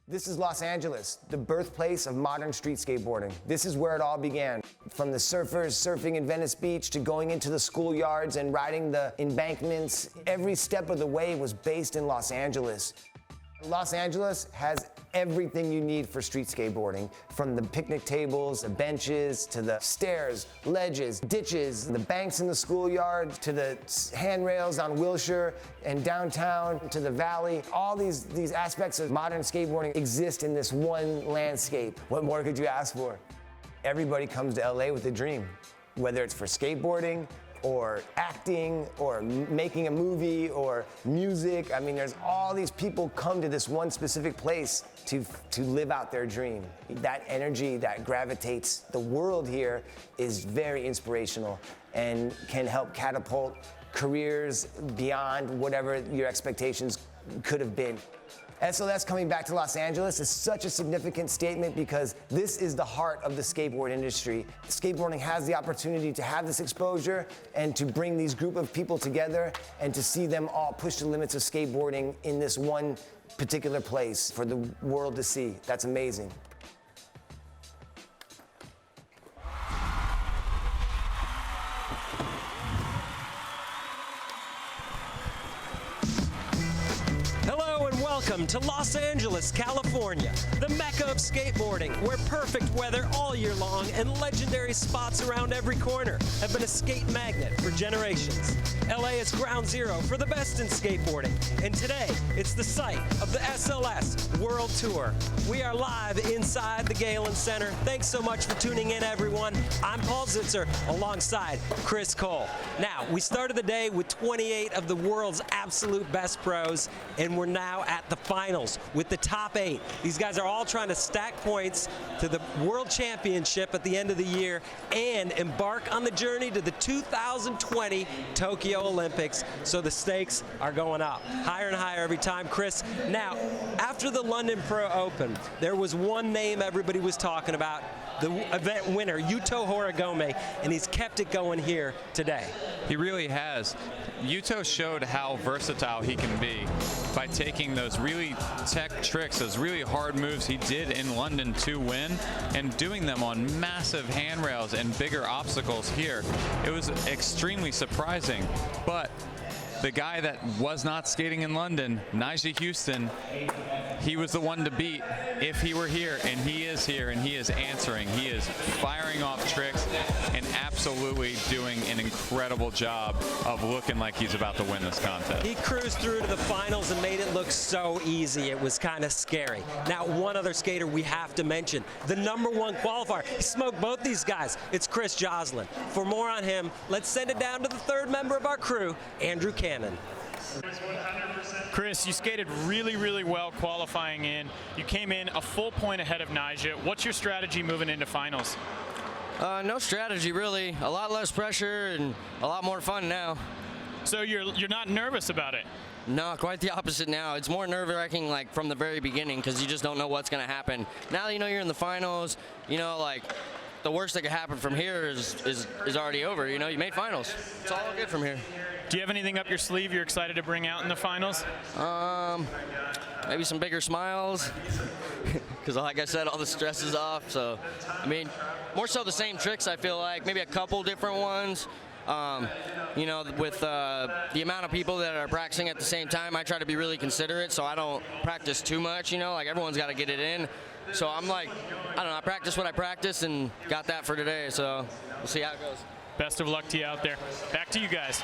This is Los Angeles, the birthplace of modern street skateboarding. This is where it all began. From the surfers surfing in Venice Beach to going into the schoolyards and riding the embankments, every step of the way was based in Los Angeles. Los Angeles has everything you need for street skateboarding, from the picnic tables, the benches, to the stairs, ledges, ditches, the banks in the schoolyard, to the handrails on Wilshire and downtown, to the valley. All these aspects of modern skateboarding exist in this one landscape. What more could you ask for? Everybody comes to LA with a dream, whether it's for skateboarding, or acting, or making a movie, or music. I mean, there's all these people come to this one specific place to live out their dream. That energy that gravitates the world here is very inspirational and can help catapult careers beyond whatever your expectations could have been. SLS coming back to Los Angeles is such a significant statement because this is the heart of the skateboard industry. Skateboarding has the opportunity to have this exposure and to bring these group of people together and to see them all push the limits of skateboarding in this one particular place for the world to see. That's amazing. Welcome to Los Angeles, California, the mecca of skateboarding, where perfect weather all year long and legendary spots around every corner have been a skate magnet for generations. LA is ground zero for the best in skateboarding, and today it's the site of the SLS World Tour. We are live inside the Galen Center. Thanks so much for tuning in, everyone. I'm Paul Zitzer alongside Chris Cole. Now, we started the day with 28 of the world's absolute best pros, and we're now at the finals with the top 8. These guys are all trying to stack points to the World Championship at the end of the year and embark on the journey to the 2020 Tokyo Olympics. So the stakes are going up higher and higher every time. Chris, now, after the London Pro Open, there was one name everybody was talking about, the event winner, Yuto Horigome, and he's kept it going here today. He really has. Yuto showed how versatile he can be by taking those really tech tricks, those really hard moves he did in London to win, and doing them on massive handrails and bigger obstacles here. It was extremely surprising, but the guy that was not skating in London, Nyjah Huston, he was the one to beat if he were here, and he is here, and he is answering. He is firing off tricks and absolutely doing an incredible job of looking like he's about to win this contest. He cruised through to the finals and made it look so easy. It was kind of scary. Now, one other skater we have to mention, the #1 qualifier. He smoked both these guys. It's Chris Joslin. For more on him, let's send it down to the third member of our crew, Andrew Cannon. Chris, you skated really well qualifying in. You came in a full point ahead of Nyjah. What's your strategy moving into finals? No strategy, really. A lot less pressure and a lot more fun now. So you're not nervous about it? No, quite the opposite now. It's more nerve-wracking like from the very beginning because you just don't know what's going to happen. Now that you know you're in the finals, you know, like the worst that could happen from here is already over. You know, you made finals. It's all good from here. Do you have anything up your sleeve you're excited to bring out in the finals? Maybe some bigger smiles, because like I said, all the stress is off. So, I mean, more so the same tricks, I feel like. Maybe a couple different ones. You know, with the amount of people that are practicing at the same time, I try to be really considerate, so I don't practice too much, you know, like everyone's got to get it in. So I'm like, I don't know, I practice what I practice and got that for today, so we'll see how it goes. Best of luck to you out there. Back to you guys.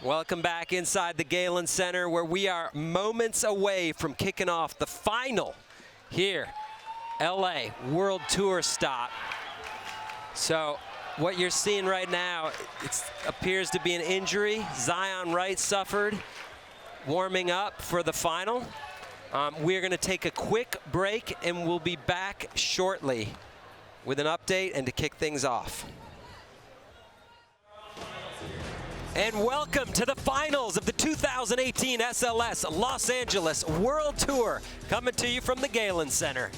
Welcome back inside the Galen Center, where we are moments away from kicking off the final here, LA World Tour stop. So what you're seeing right now, it appears to be an injury. Wright suffered warming up for the final. We're going to take a quick break, and we'll be back shortly with an update and to kick things off. And welcome to the finals of the 2018 SLS Los Angeles World Tour, coming to you from the Galen Center.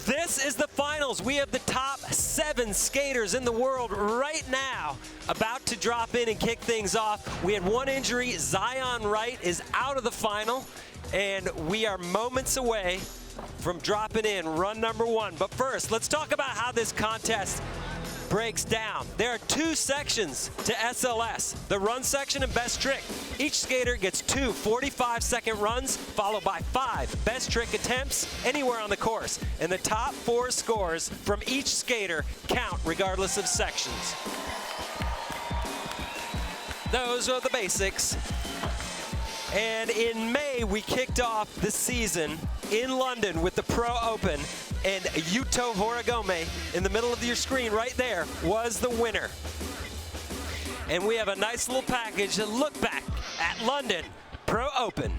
This is the finals. We have the top 7 skaters in the world right now about to drop in and kick things off. We had one injury. Zion Wright is out of the final, and we are moments away from dropping in run number 1. But first, let's talk about how this contest breaks down. There are 2 sections to SLS, the run section and best trick. Each skater gets 2 45-second runs, followed by 5 best trick attempts anywhere on the course. And the top 4 scores from each skater count regardless of sections. Those are the basics. And in May, we kicked off the season in London with the Pro Open, and Yuto Horigome, in the middle of your screen right there, was the winner. And we have a nice little package to look back at London Pro Open.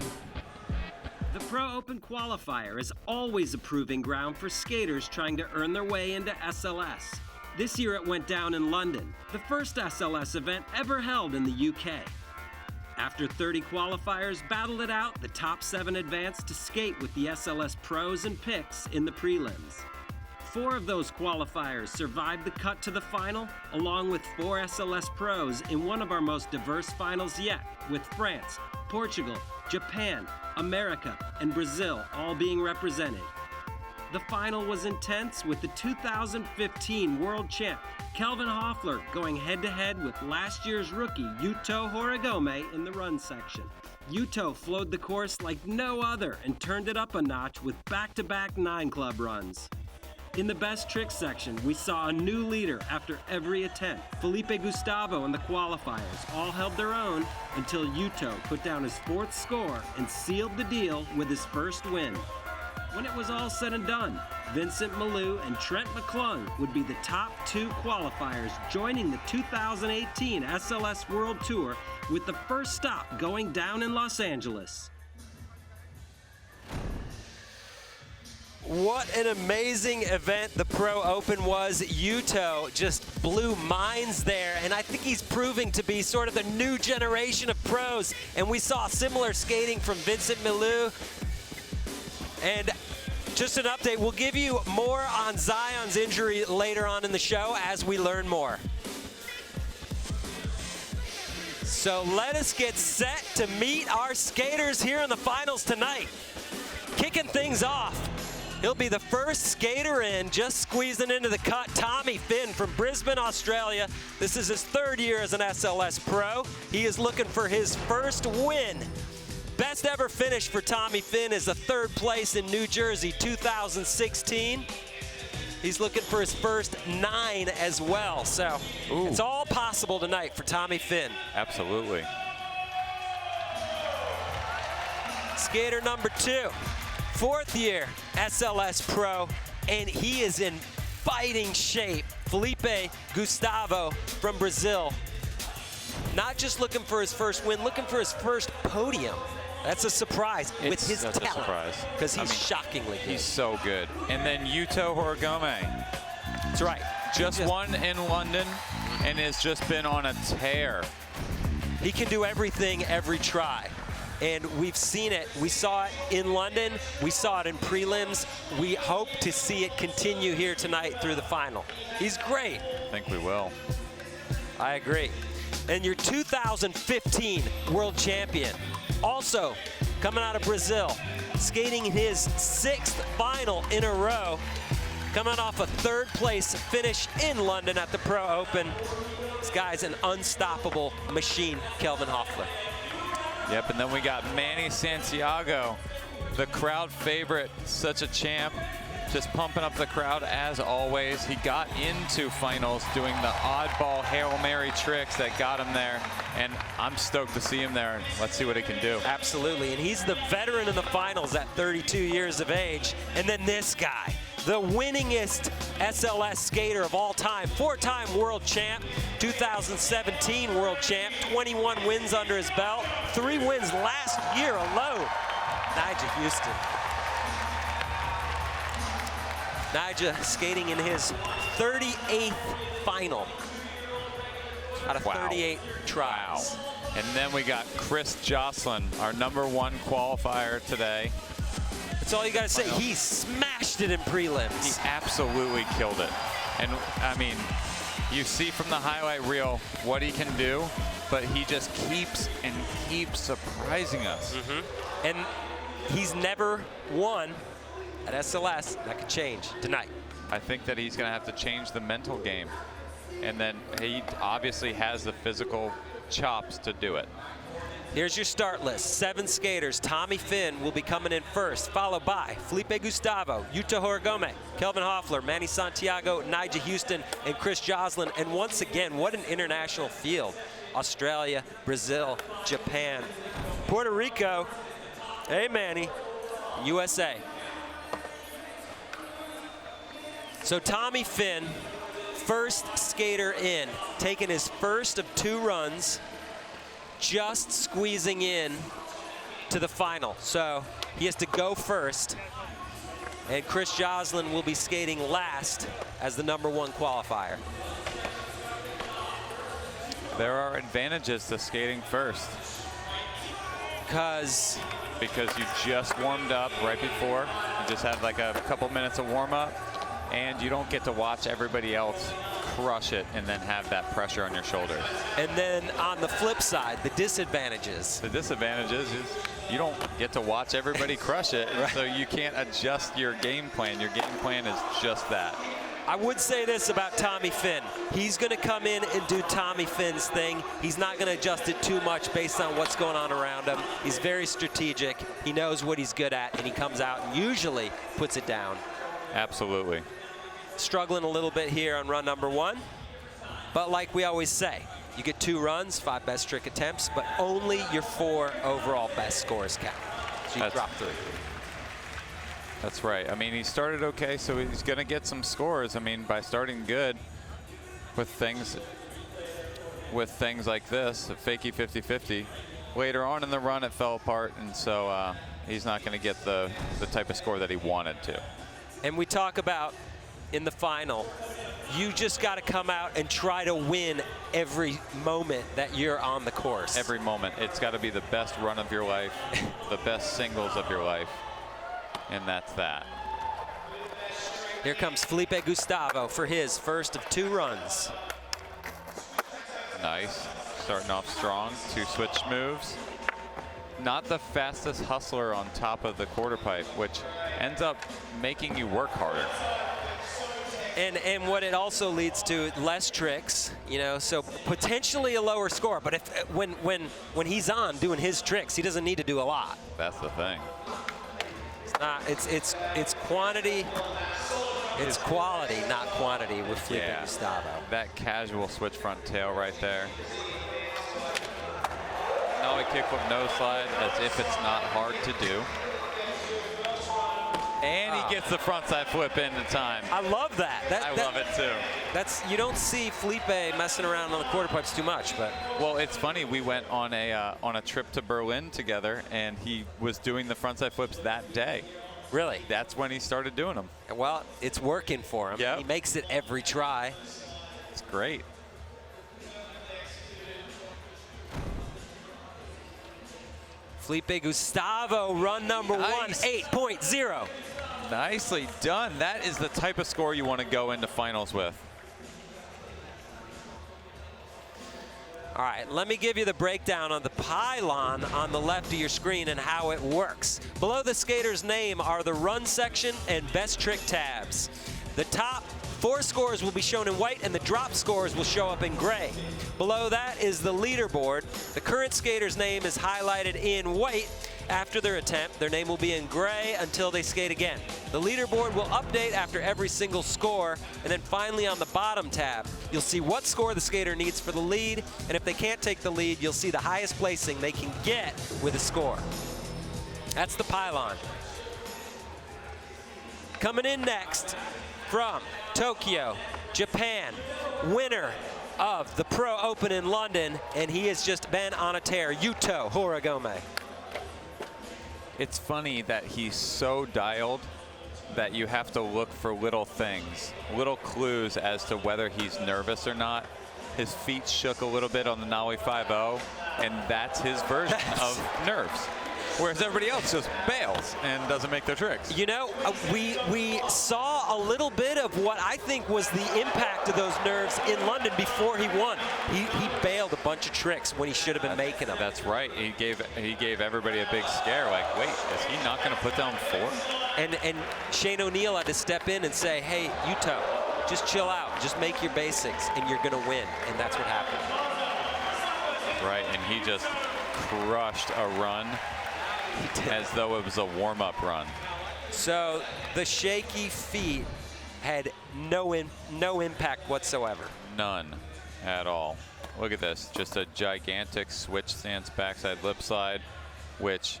The Pro Open qualifier is always a proving ground for skaters trying to earn their way into SLS. This year it went down in London, the first SLS event ever held in the UK. After 30 qualifiers battled it out, the top 7 advanced to skate with the SLS pros and picks in the prelims. 4 of those qualifiers survived the cut to the final, along with 4 SLS pros in one of our most diverse finals yet, with France, Portugal, Japan, America, and Brazil all being represented. The final was intense, with the 2015 world champ Kelvin Hoefler going head-to-head with last year's rookie Yuto Horigome in the run section. Yuto flowed the course like no other and turned it up a notch with back-to-back 9 club runs. In the best trick section, we saw a new leader after every attempt. Felipe, Gustavo, and the qualifiers all held their own until Yuto put down his 4th score and sealed the deal with his first win. When it was all said and done, Vincent Malou and Trent McClung would be the top 2 qualifiers, joining the 2018 SLS World Tour, with the first stop going down in Los Angeles. What an amazing event the Pro Open was. Yuto just blew minds there, and I think he's proving to be sort of the new generation of pros. And we saw similar skating from Vincent Malou. And just an update, we'll give you more on Zion's injury later on in the show as we learn more. So let us get set to meet our skaters here in the finals tonight. Kicking things off, he'll be the first skater in, just squeezing into the cut, Tommy Fynn from Brisbane, Australia. This is his 3rd year as an SLS pro. He is looking for his first win. Best ever finish for Tommy Fynn is a 3rd place in New Jersey 2016. He's looking for his first 9 as well. So It's all possible tonight for Tommy Fynn. Absolutely. Skater number 2, 4th year SLS pro, and he is in fighting shape. Felipe Gustavo from Brazil. Not just looking for his first win, looking for his first podium. That's a surprise with his talent, because he's shockingly good. He's so good. And then Yuto Horigome. That's right. Just won in London and has just been on a tear. He can do everything every try. And we've seen it. We saw it in London. We saw it in prelims. We hope to see it continue here tonight through the final. He's great. I think we will. I agree. And your 2015 world champion, also coming out of Brazil, skating his 6th final in a row, coming off a 3rd place finish in London at the Pro Open. This guy's an unstoppable machine, Kelvin Hoefler. Yep, and then we got Manny Santiago, the crowd favorite, such a champ, just pumping up the crowd as always. He got into finals doing the oddball Hail Mary tricks that got him there, and I'm stoked to see him there, and let's see what he can do. Absolutely, and he's the veteran in the finals at 32 years of age. And then this guy, the winningest SLS skater of all time, 4-time world champ, 2017 world champ, 21 wins under his belt, 3 wins last year alone, Nyjah Huston. Nyjah skating in his 38th final out of 38 trials. Wow. And then we got Joslin, our #1 qualifier today. That's all you got to say. He smashed smashed it in prelims. He absolutely killed it. And I mean, you see from the highlight reel what he can do, but he just keeps and keeps surprising us. And he's never won at SLS. That could change tonight. I think that he's going to have to change the mental game. And then he obviously has the physical chops to do it. Here's your start list. 7 skaters. Tommy Fynn will be coming in first, followed by Felipe Gustavo, Yuto Horigome, Kelvin Hoefler, Manny Santiago, Nyjah Huston, and Chris Joslin. And once again, what an international field. Australia, Brazil, Japan, Puerto Rico, hey Manny, USA. So Tommy Fynn, first skater in, taking his first of 2 runs, just squeezing in to the final. So he has to go first, and Chris Joslin will be skating last as the #1 qualifier. There are advantages to skating first. Because you just warmed up right before. You just had like a couple minutes of warm up, and you don't get to watch everybody else crush it and then have that pressure on your shoulders. And then on the flip side, the disadvantages. The disadvantages is you don't get to watch everybody crush it, and so you can't adjust your game plan. Your game plan is just that. I would say this about Tommy Fynn. He's going to come in and do Tommy Finn's thing. He's not going to adjust it too much based on what's going on around him. He's very strategic. He knows what he's good at, and he comes out and usually puts it down. Absolutely. Struggling a little bit here on run #1. But like we always say, you get 2 runs, 5 best trick attempts, but only your 4 overall best scores count. So you drop 3. That's right. I mean, he started okay, so he's going to get some scores. I mean, by starting good with things like this, a fakie 50-50. Later on in the run, it fell apart, and so he's not going to get the type of score that he wanted to. And we talk about in the final, you just got to come out and try to win every moment that you're on the course. Every moment. It's got to be the best run of your life, the best singles of your life. And that's that. Here comes Felipe Gustavo for his first of 2 runs. Nice. Starting off strong. 2 switch moves. Not the fastest hustler on top of the quarter pipe, which ends up making you work harder. And what it also leads to, less tricks, you know, so potentially a lower score. But if when he's on doing his tricks, he doesn't need to do a lot. That's the thing. It's quantity, it's quality, not quantity with Felipe Gustavo. That casual switch front tail right there. Nollie kickflip nose slide as if it's not hard to do. And he gets the frontside flip into time. I love that. I love it too. You don't see Felipe messing around on the quarter pipes too much, but. Well, it's funny. We went on a trip to Berlin together, and he was doing the frontside flips that day. Really? That's when he started doing them. Well, it's working for him. Yep. He makes it every try. It's great. Felipe Gustavo, run #1, Nice. 8.0. Nicely done. That is the type of score you want to go into finals with. All right, let me give you the breakdown on the pylon on the left of your screen and how it works. Below the skater's name are the run section and best trick tabs. The top 4 scores will be shown in white, and the drop scores will show up in gray. Below that is the leaderboard. The current skater's name is highlighted in white. After their attempt, their name will be in gray until they skate again. The leaderboard will update after every single score, and then finally on the bottom tab, you'll see what score the skater needs for the lead, and if they can't take the lead, you'll see the highest placing they can get with a score. That's the pylon. Coming in next from Tokyo, Japan, winner of the Pro Open in London, and he has just been on a tear, Yuto Horigome. It's funny that he's so dialed that you have to look for little things, little clues as to whether he's nervous or not. His feet shook a little bit on the Nollie 5-0, and that's his version of nerves. whereas everybody else just bails and doesn't make their tricks. You know, we saw a little bit of what I think was the impact of those nerves in London before he won. He bailed a bunch of tricks when he should have been making them. That's right. He gave everybody a big scare. Like, wait, is he not going to put down 4? And Shane O'Neill had to step in and say, hey, Yuto, just chill out. Just make your basics, and you're going to win. And that's what happened. Right, and he just crushed a run as though it was a warm-up run. So the shaky feet had no impact whatsoever. None at all. Look at this, just a gigantic switch stance backside lip slide, which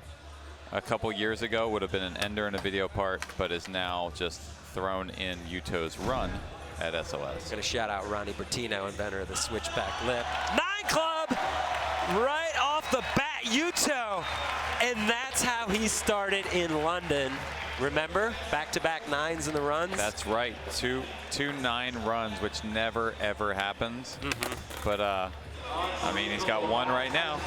a couple years ago would have been an ender in a video part, but is now just thrown in Yuto's run at SLS. Gonna shout out Ronnie Bertino, inventor of the switchback lip. 9 Club, right off the bat, Yuto. And that's how he started in London. Remember, back-to-back 9s in the runs? That's right, two 9 runs, which never, ever happens. But, I mean, he's got 1 right now.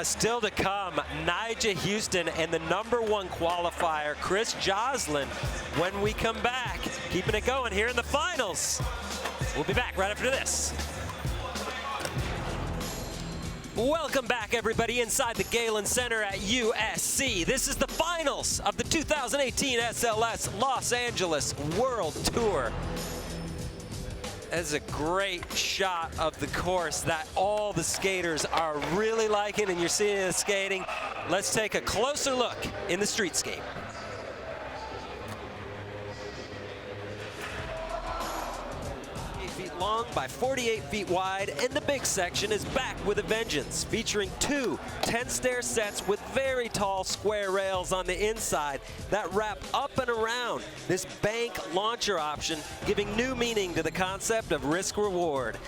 Still to come, Nyjah Huston and the #1 qualifier, Joslin, when we come back. Keeping it going here in the finals. We'll be back right after this. Welcome back, everybody, inside the Galen Center at USC. This is the finals of the 2018 SLS Los Angeles World Tour. That's a great shot of the course that all the skaters are really liking, and you're seeing it in the skating. Let's take a closer look in the streetscape. 8 feet long by 48 feet wide, and the big section is back with a vengeance, featuring 2 10-stair sets with very tall square rails on the inside that wrap up and around this bank launcher option, giving new meaning to the concept of risk-reward.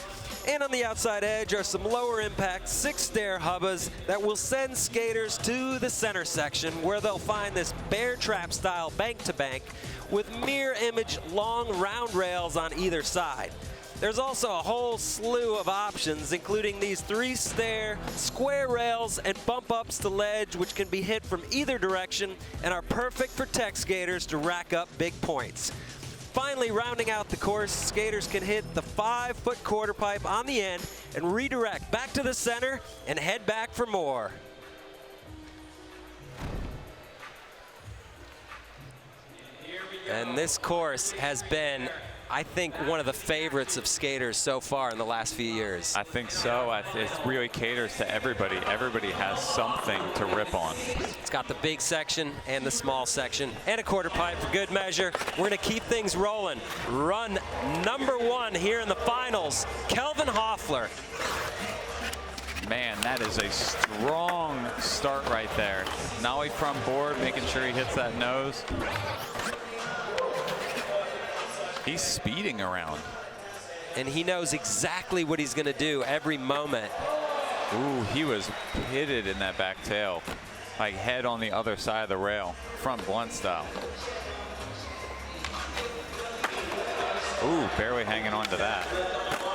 And on the outside edge are some lower impact 6-stair hubbas that will send skaters to the center section, where they'll find this bear trap style bank to bank with mirror image long round rails on either side. There's also a whole slew of options, including these 3-stair square rails and bump ups to ledge, which can be hit from either direction and are perfect for tech skaters to rack up big points. Finally, rounding out the course, skaters can hit the 5-foot quarter pipe on the end and redirect back to the center and head back for more. And this course has been, I think, one of the favorites of skaters so far in the last few years. I think so. It really caters to everybody. Everybody has something to rip on. It's got the big section and the small section and a quarter pipe for good measure. We're going to keep things rolling. Run #1 here in the finals, Kelvin Hoefler. Man, that is a strong start right there. Nollie front board, making sure he hits that nose. He's speeding around. And he knows exactly what he's going to do every moment. Ooh, he was pitted in that back tail. Like head on the other side of the rail. Front blunt style. Ooh, barely hanging on to that.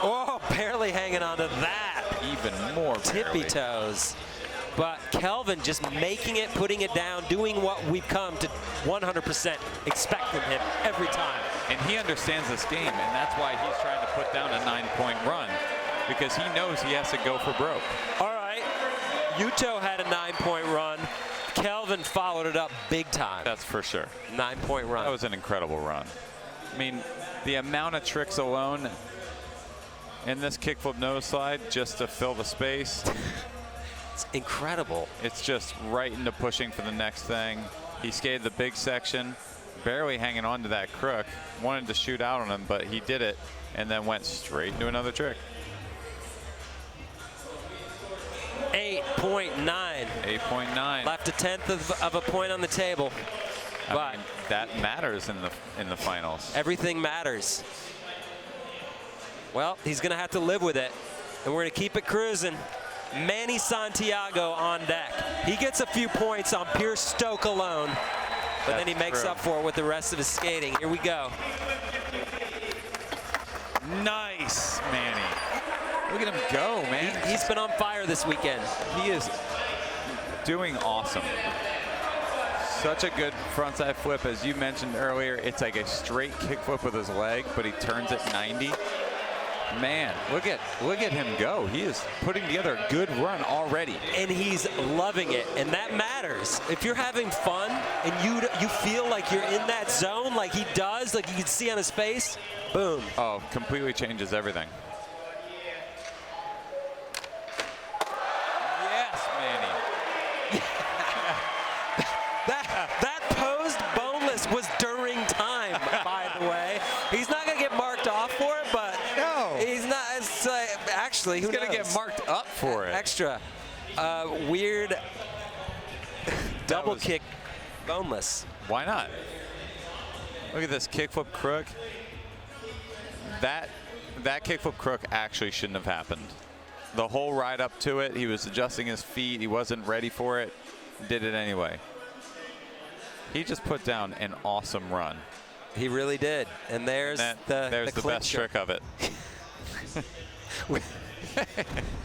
Oh, barely hanging on to that. Even more tippy toes. But Kelvin just making it, putting it down, doing what we've come to 100% expect from him every time. And he understands this game, and that's why he's trying to put down a 9-point run, because he knows he has to go for broke. All right, Yuto had a 9-point run. Kelvin followed it up big time. That's for sure. 9-point run. That was an incredible run. I mean, the amount of tricks alone in this kickflip nose slide just to fill the space. It's incredible. It's just right into pushing for the next thing. He skated the big section, barely hanging on to that crook. Wanted to shoot out on him, but he did it and then went straight into another trick. 8.9. 8.9. Left a 1/10 of a point on the table. I mean, that matters in the finals. Everything matters. Well, he's going to have to live with it, and we're going to keep it cruising. Manny Santiago on deck. He gets a few points on pure stoke alone, but then he makes up for it with the rest of his skating. Here we go. Nice, Manny. Look at him go, man. He's been on fire this weekend. He is doing awesome. Such a good frontside flip, as you mentioned earlier. It's like a straight kickflip with his leg, but he turns it 90. Man, look at him go. He is putting together a good run already. And he's loving it, and that matters. If you're having fun and you feel like you're in that zone like he does, like you can see on his face, boom. Oh, completely changes everything. Yes, Manny. That posed boneless was during time, by the way. He's not going to get marked off for it, but No. he's not. It's, actually, He's who going to knows? get marked up for it. Extra. Weird double was- kick boneless. Why not? Look at this kickflip crook. That kickflip crook actually shouldn't have happened. The whole ride up to it, he was adjusting his feet. He wasn't ready for it. Did it anyway. He just put down an awesome run. He really did. And there's the best clincher. trick of it.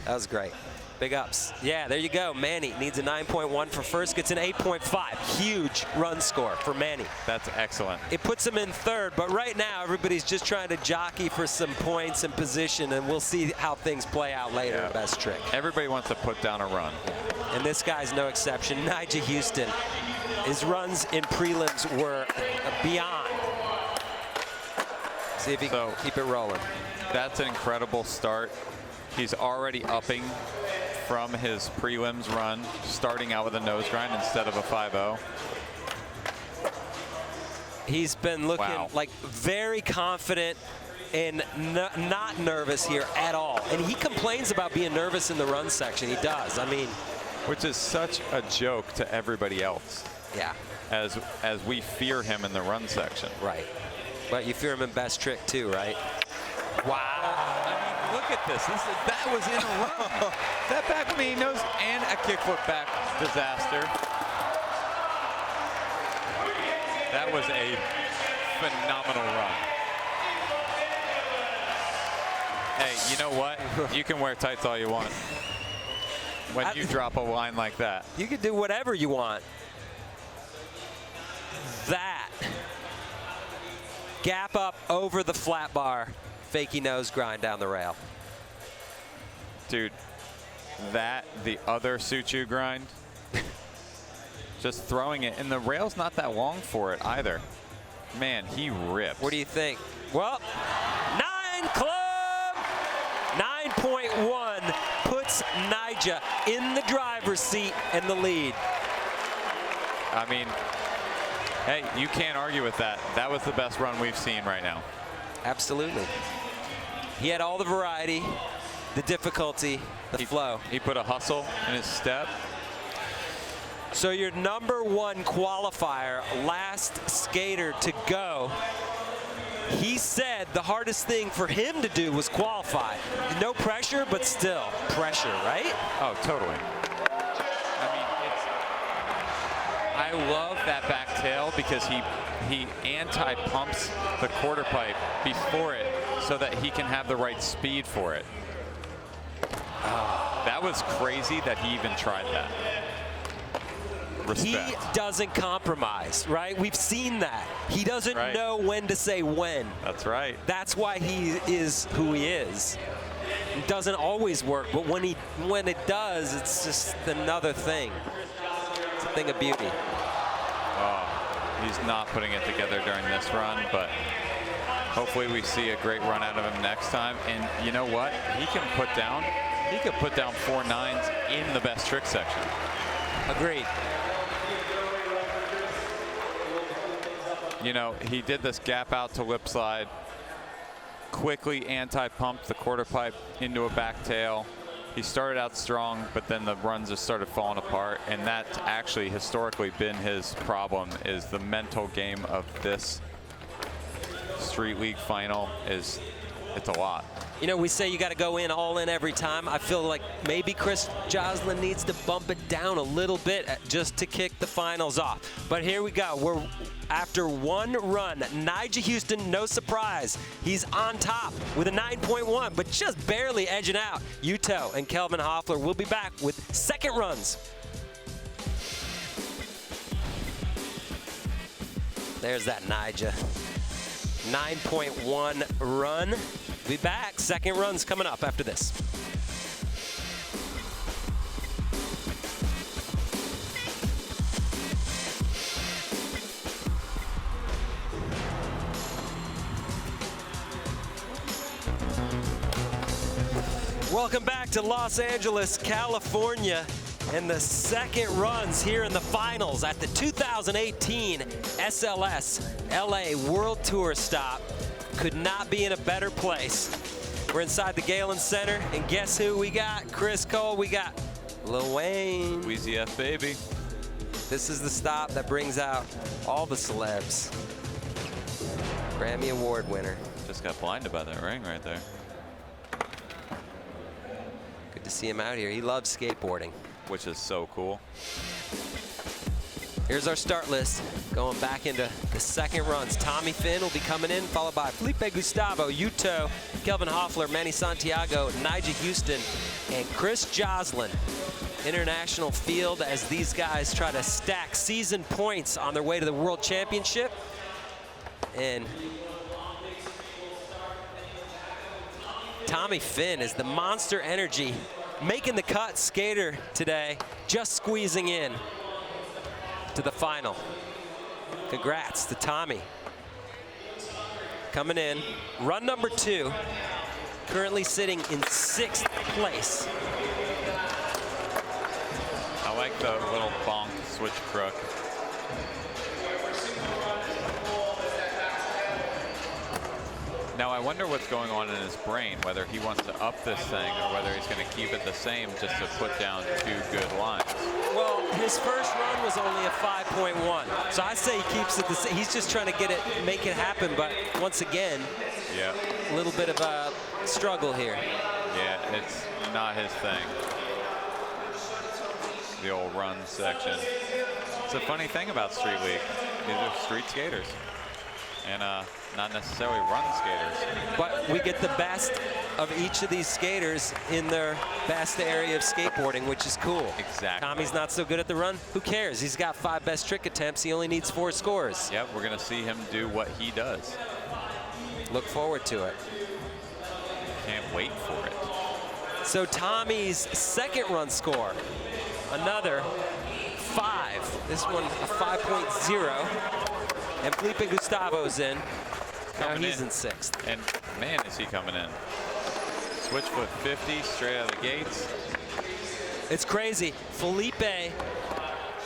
That was great. Big ups. Yeah, there you go. Manny needs a 9.1 for first, gets an 8.5. Huge run score for Manny. That's excellent. It puts him in third, but right now everybody's just trying to jockey for some points and position, and we'll see how things play out later in Best Trick. Everybody wants to put down a run. And this guy's no exception. Nyjah Huston. His runs in prelims were beyond. See if he can keep it rolling. That's an incredible start. He's already upping from his prelims run, starting out with a nose grind instead of a 5-0. He's been looking like very confident and not nervous here at all. And he complains about being nervous in the run section. He does. I mean, which is such a joke to everybody else. Yeah. As we fear him in the run section. Right. But you fear him in Best Trick too, right? Wow. I mean, look at this. That was in a run. That back knee nose and a kickflip back disaster. That was a phenomenal run. Hey, you know what? You can wear tights all you want. When you drop a line like that. You can do whatever you want. That gap up over the flat bar, fakey nose grind down the rail. Dude, the other Suchu grind, just throwing it, and the rail's not that long for it either. Man, he ripped. What do you think? Well, 9 club, 9.1 puts Nyjah in the driver's seat and the lead. I mean, hey, you can't argue with that. That was the best run we've seen right now. Absolutely. He had all the variety, the difficulty, the flow. He put a hustle in his step. So your #1 qualifier, last skater to go, he said the hardest thing for him to do was qualify. No pressure, but still pressure, right? Oh, totally. I love that back tail because he anti-pumps the quarter pipe before it so that he can have the right speed for it. That was crazy that he even tried that. Respect. He doesn't compromise, right? We've seen that. He doesn't know when to say when. That's right. That's why he is who he is. It doesn't always work, but when it does, it's just another thing. It's a thing of beauty. Oh, he's not putting it together during this run, but hopefully we see a great run out of him next time. And you know what? He could put down 4 9s in the best trick section. Agreed. You know, he did this gap out to lip slide, quickly anti-pumped the quarter pipe into a back tail. He started out strong, but then the runs just started falling apart, and that's actually historically been his problem, is the mental game of this Street League final. It's a lot. You know, we say you got to go in all in every time. I feel like maybe Joslin needs to bump it down a little bit just to kick the finals off. But here we go. We're after one run. Nyjah Huston, no surprise. He's on top with a 9.1, but just barely edging out Yuto and Kelvin Hoefler. We'll be back with second runs. There's that Nyjah. 9.1 run. Be back. Second run's coming up after this. Welcome back to Los Angeles, California, and the second runs here in the finals at the 2018 SLS LA World Tour stop. Could not be in a better place. We're inside the Galen Center, and guess who we got? Chris Cole, we got Lil Wayne. Weezy F, baby. This is the stop that brings out all the celebs. Grammy Award winner. Just got blinded by that ring right there. Good to see him out here. He loves skateboarding. Which is so cool. Here's our start list. Going back into the second runs. Tommy Fynn will be coming in, followed by Felipe Gustavo, Yuto, Kelvin Hoefler, Manny Santiago, Nyjah Huston, and Chris Joslin. International field as these guys try to stack season points on their way to the World Championship. And Tommy Fynn is the monster energy, making the cut skater today, just squeezing in to the final. Congrats to Tommy. Coming in, run number 2, currently sitting in 6th place. I like the little bonk switch crook. Now I wonder what's going on in his brain, whether he wants to up this thing or whether he's going to keep it the same just to put down 2 good lines. Well, his first run was only a 5.1, so I say he keeps it the same. He's just trying to get it, make it happen, but once again, yeah, a little bit of a struggle here. Yeah, it's not his thing. The old run section. It's a funny thing about Street League. These are street skaters. And not necessarily run skaters. But we get the best of each of these skaters in their best area of skateboarding, which is cool. Exactly. Tommy's not so good at the run. Who cares? He's got 5 best trick attempts. He only needs 4 scores. Yep, we're going to see him do what he does. Look forward to it. Can't wait for it. So Tommy's second run score, another 5. This one a 5.0. And Felipe Gustavo's in. Now he's in 6th. And man, is he coming in. Switch foot 50 straight out of the gates. It's crazy. Felipe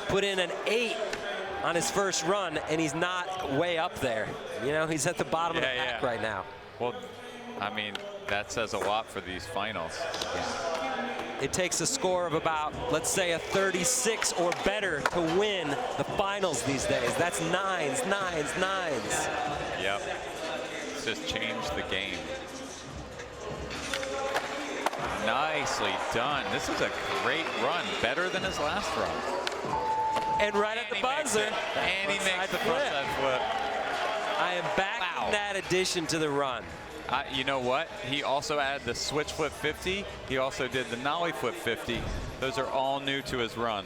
put in an 8 on his first run, and he's not way up there. You know, he's at the bottom of the pack right now. Well, I mean, that says a lot for these finals. It takes a score of about, let's say, a 36 or better to win the finals these days. That's 9s, 9s, 9s. Yep. It's just changed the game. Nicely done. This is a great run. Better than his last run. And right at the buzzer. And he makes the frontside flip. I am back in that addition to the run. You know what? He also added the switch flip 50. He also did the nollie flip 50. Those are all new to his run.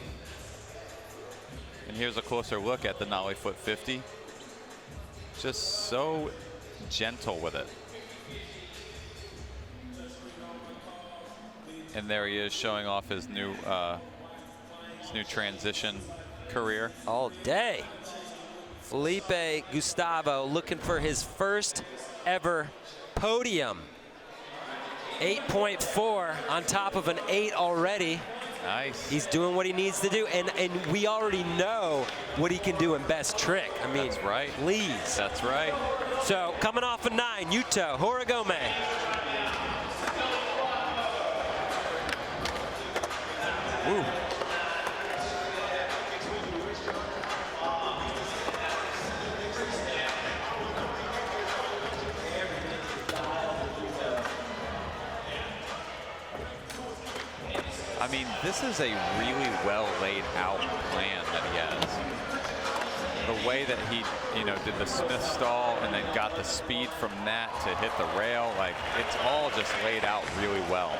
And here's a closer look at the nollie flip 50. Just so gentle with it. And there he is showing off his new transition career. All day. Felipe Gustavo looking for his first ever podium. 8.4 on top of an 8 already. Nice. He's doing what he needs to do, and we already know what he can do in best trick. I mean, that's right. Please. That's right. So coming off a 9, Yuto, Horigome. Ooh. I mean, this is a really well laid out plan that he has. The way that he, did the Smith stall and then got the speed from that to hit the rail, like it's all just laid out really well.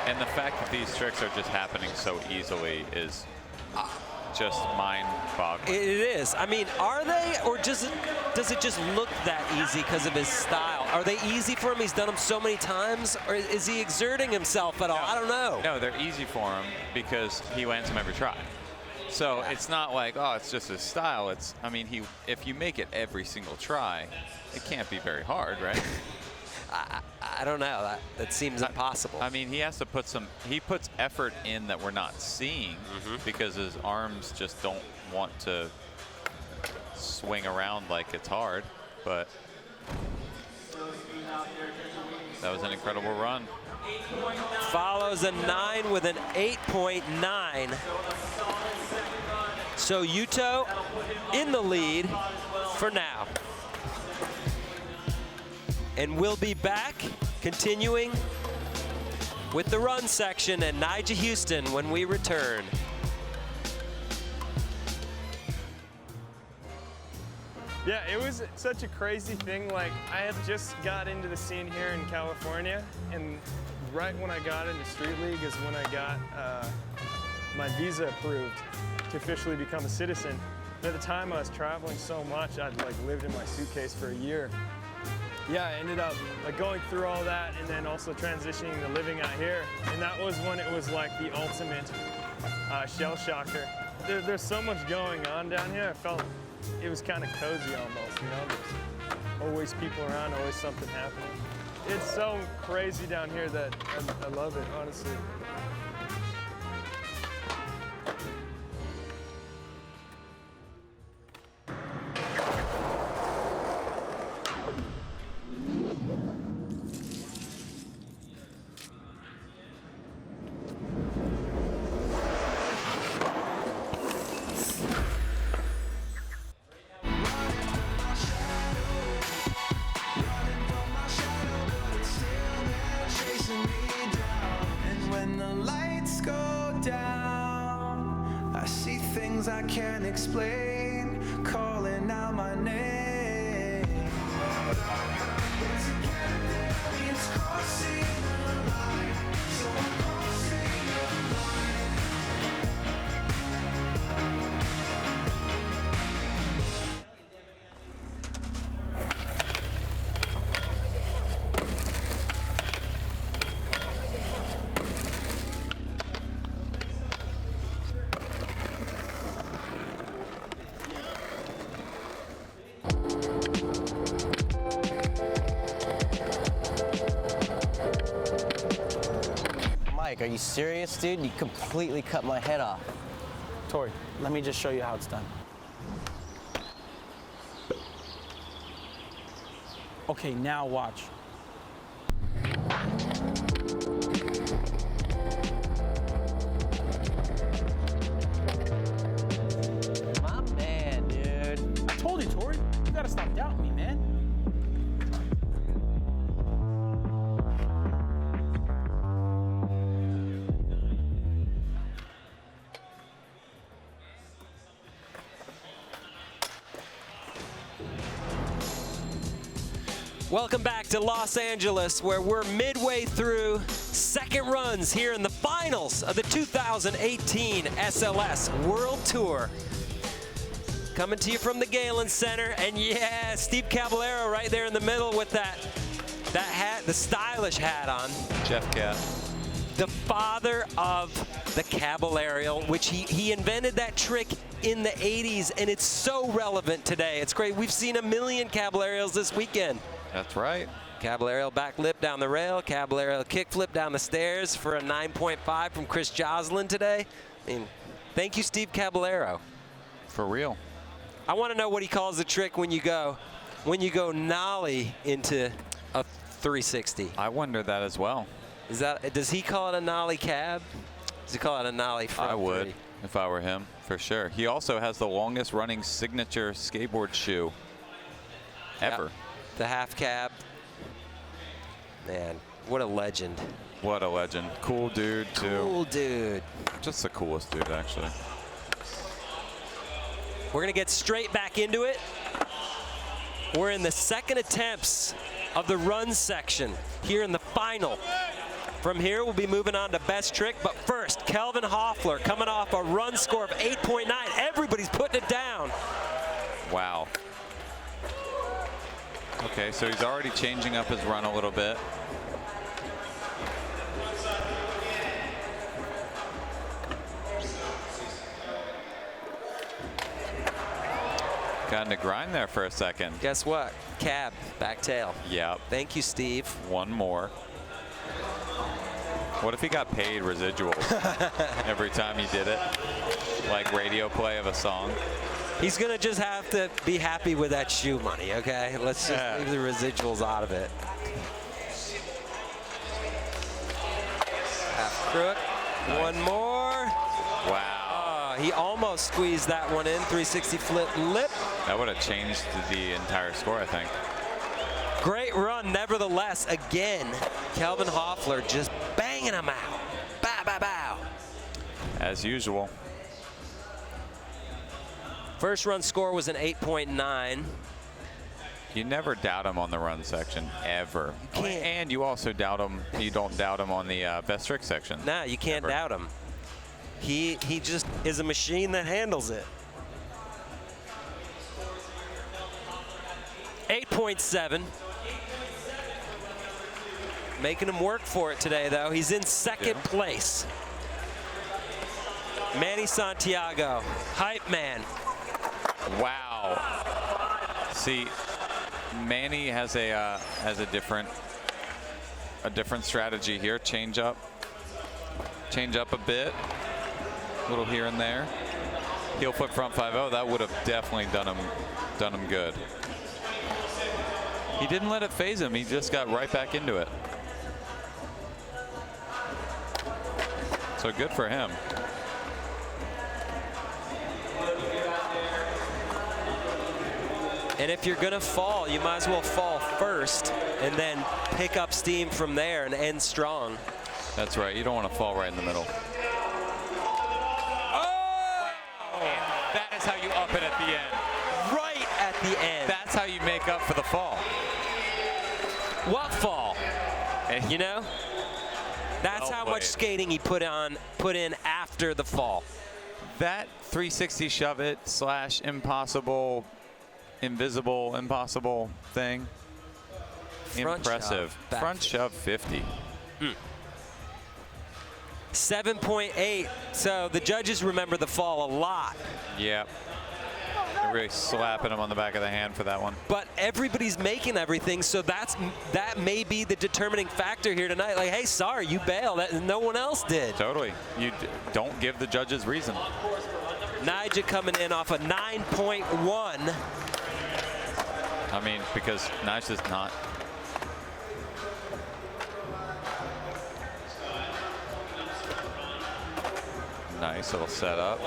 And the fact that these tricks are just happening so easily is just mind-boggling. It is. I mean, are they, or does it just look that easy because of his style? Are they easy for him? He's done them so many times, or is he exerting himself at all? I don't know. No, they're easy for him because he lands them every try. So it's not like, oh, it's just his style. It's, I mean, if you make it every single try, it can't be very hard, right? I don't know. That seems impossible. I mean, he has to put he puts effort in that we're not seeing because his arms just don't want to swing around like it's hard. But that was an incredible run. Follows a 9 with an 8.9. So Yuto in the lead for now. And we'll be back continuing with the run section and Nyjah Huston when we return. Yeah, it was such a crazy thing. Like, I had just got into the scene here in California, and right when I got into Street League is when I got my visa approved to officially become a citizen. And at the time I was traveling so much, I'd like lived in my suitcase for a year. Yeah, I ended up like going through all that and then also transitioning to living out here. And that was when it was like the ultimate shell shocker. There's so much going on down here. I felt it was kind of cozy almost, you know? There's always people around, always something happening. It's so crazy down here that I love it, honestly. I can't explain, calling out my name. It's crossing the line, so I'm crossing the line. Are you serious, dude? You completely cut my head off. Tori, let me just show you how it's done. Okay, now watch. My man, dude. I told you, Tori. You gotta stop doubting me, man. Welcome back to Los Angeles, where we're midway through second runs here in the finals of the 2018 SLS World Tour. Coming to you from the Galen Center, and yeah, Steve Caballero right there in the middle with that hat, the stylish hat on. Jeff Cat. The father of the Caballero, which he invented that trick in the 80s, and it's so relevant today. It's great. We've seen a million Caballeros this weekend. That's right. Caballero back lip down the rail, Caballero kick flip down the stairs for a 9.5 from Chris Joslin today. I mean, thank you, Steve Caballero. For real. I want to know what he calls the trick when you go nollie into a 360. I wonder that as well. Does he call it a nollie cab? Does he call it a nollie front? I would, if I were him, for sure. He also has the longest running signature skateboard shoe ever. Yep. The half cab. Man, what a legend. What a legend. Cool dude, too. Cool dude. Just the coolest dude, actually. We're going to get straight back into it. We're in the second attempts of the run section here in the final From here, we'll be moving on to best trick, but first, Kelvin Hoefler coming off a run score of 8.9. Everybody's putting it down. Wow. Okay, so he's already changing up his run a little bit. Got in the grind there for a second. Guess what? Cab, back tail. Yep. Thank you, Steve. One more. What if he got paid residuals every time he did it? Like radio play of a song? He's going to just have to be happy with that shoe money, okay? Let's just leave the residuals out of it. Half crook. Nice. One more. Wow. He almost squeezed that one in. 360 flip lip. That would have changed the entire score, I think. Great run, nevertheless. Again, Kelvin Hoefler just banging them out. Bow, bow, bow. As usual. First run score was an 8.9. You never doubt him on the run section, ever. You can't. And you also doubt him. You don't doubt him on the best trick section. Nah, you can't doubt him. He just is a machine that handles it. 8.7. Making him work for it today, though. He's in second place. Manny Santiago, hype man. Wow. See, Manny has a different strategy here. Change up a bit, a little here and there. Heel flip front 5-0. That would have definitely done him good. He didn't let it phase him. He just got right back into it. So good for him. And if you're gonna fall, you might as well fall first and then pick up steam from there and end strong. That's right. You don't want to fall right in the middle. Oh! That is how you up it at the end. Right at the end. That's how you make up for the fall. What fall? You know? That's how much skating he put in after the fall. That 360 shove it / impossible, invisible, impossible thing. Front impressive. Shove, Front shove 50. 7.8. So the judges remember the fall a lot. Yep. They're really slapping him on the back of the hand for that one. But everybody's making everything, so that may be the determining factor here tonight. Like, hey, sorry, you bailed. No one else did. Totally. You don't give the judges reason. Nyjah coming in off a 9.1. I mean, because Nyjah's not. Nice little setup.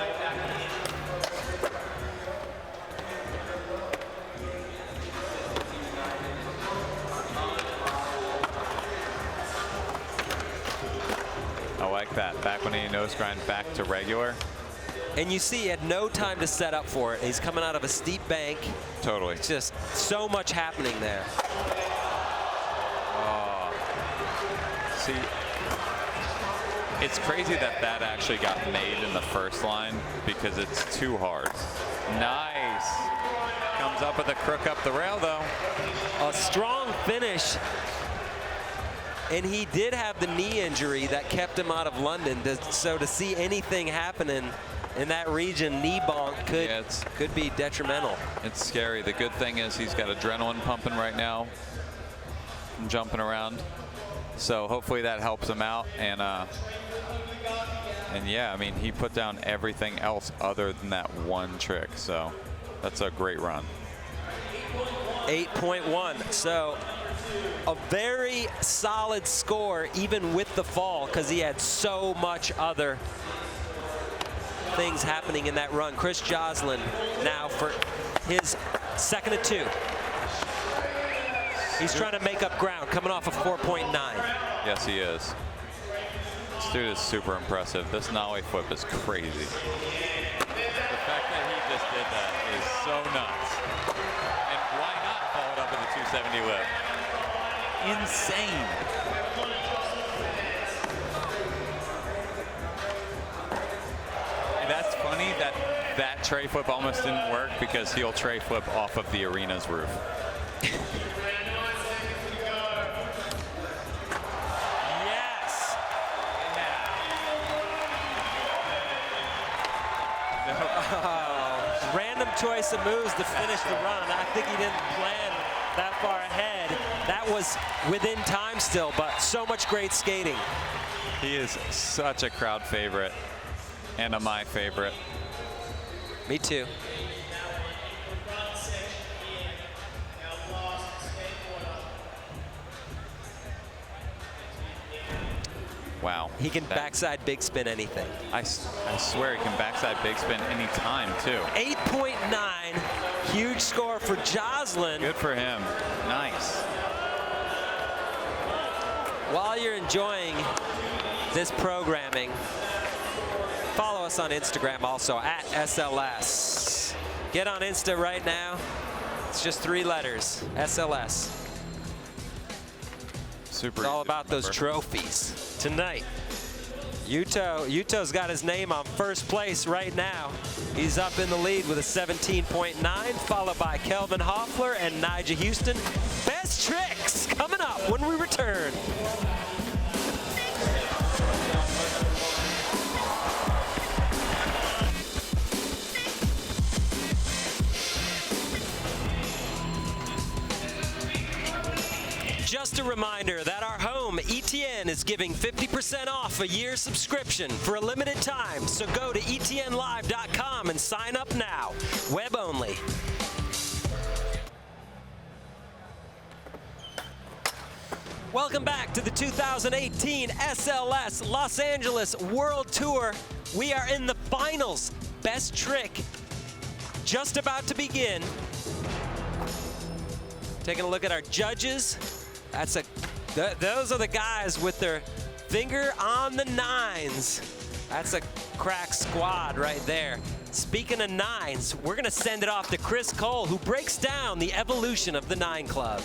I like that. Back when he nose grind back to regular. And you see he had no time to set up for it. He's coming out of a steep bank. Totally. It's just so much happening there. Oh. See, it's crazy that that actually got made in the first line because it's too hard. Nice. Comes up with a crook up the rail, though. A strong finish. And he did have the knee injury that kept him out of London. So to see anything happening in that region, knee bonk could be detrimental. It's scary. The good thing is he's got adrenaline pumping right now from jumping around. So hopefully that helps him out. And yeah, I mean, he put down everything else other than that one trick. So that's a great run. 8.1. So a very solid score even with the fall because he had so much other things happening in that run. Chris Joslin now for his second of 2. He's trying to make up ground coming off of 4.9. Yes, he is. This dude is super impressive. This nollie flip is crazy. The fact that he just did that is so nuts. And why not follow it up with a 270 whip? Insane. that tray flip almost didn't work because he'll tray flip off of the arena's roof. Yes. Random choice of moves to finish the run. I think he didn't plan that far ahead. That was within time still, but so much great skating. He is such a crowd favorite and my favorite. Me too. Wow. He can backside big spin anything. I swear he can backside big spin any time too. 8.9, huge score for Joslin. Good for him. Nice. While you're enjoying this programming, follow us on Instagram also at SLS. Get on Insta right now. It's just 3 letters, SLS. Super. It's all about those trophies tonight. Yuto's got his name on first place right now. He's up in the lead with a 17.9, followed by Kelvin Hoefler and Nyjah Huston. Best tricks coming up when we return. Just a reminder that our home, ETN, is giving 50% off a year subscription for a limited time. So go to etnlive.com and sign up now. Web only. Welcome back to the 2018 SLS Los Angeles World Tour. We are in the finals. Best trick just about to begin. Taking a look at our judges. Those are the guys with their finger on the 9s. That's a crack squad right there. Speaking of 9s, we're gonna send it off to Chris Cole, who breaks down the evolution of the 9 Club.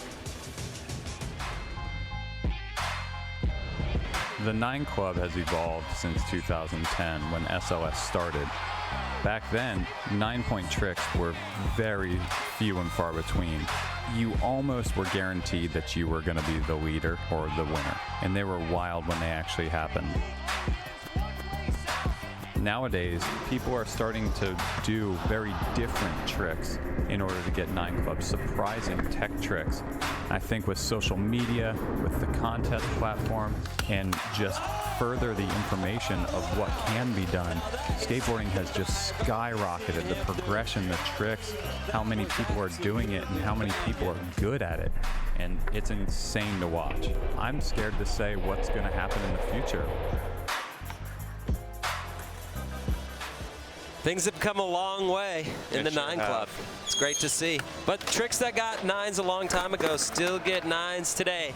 The 9 Club has evolved since 2010 when SLS started. Back then, 9-point tricks were very few and far between. You almost were guaranteed that you were going to be the leader or the winner, and they were wild when they actually happened. Nowadays, people are starting to do very different tricks in order to get 9 Club, surprising tech tricks. I think with social media, with the contest platform, and just further the information of what can be done, skateboarding has just skyrocketed. The progression, the tricks, how many people are doing it, and how many people are good at it. And it's insane to watch. I'm scared to say what's going to happen in the future. Things have come a long way in the 9 Club. It's great to see. But tricks that got 9s a long time ago still get 9s today.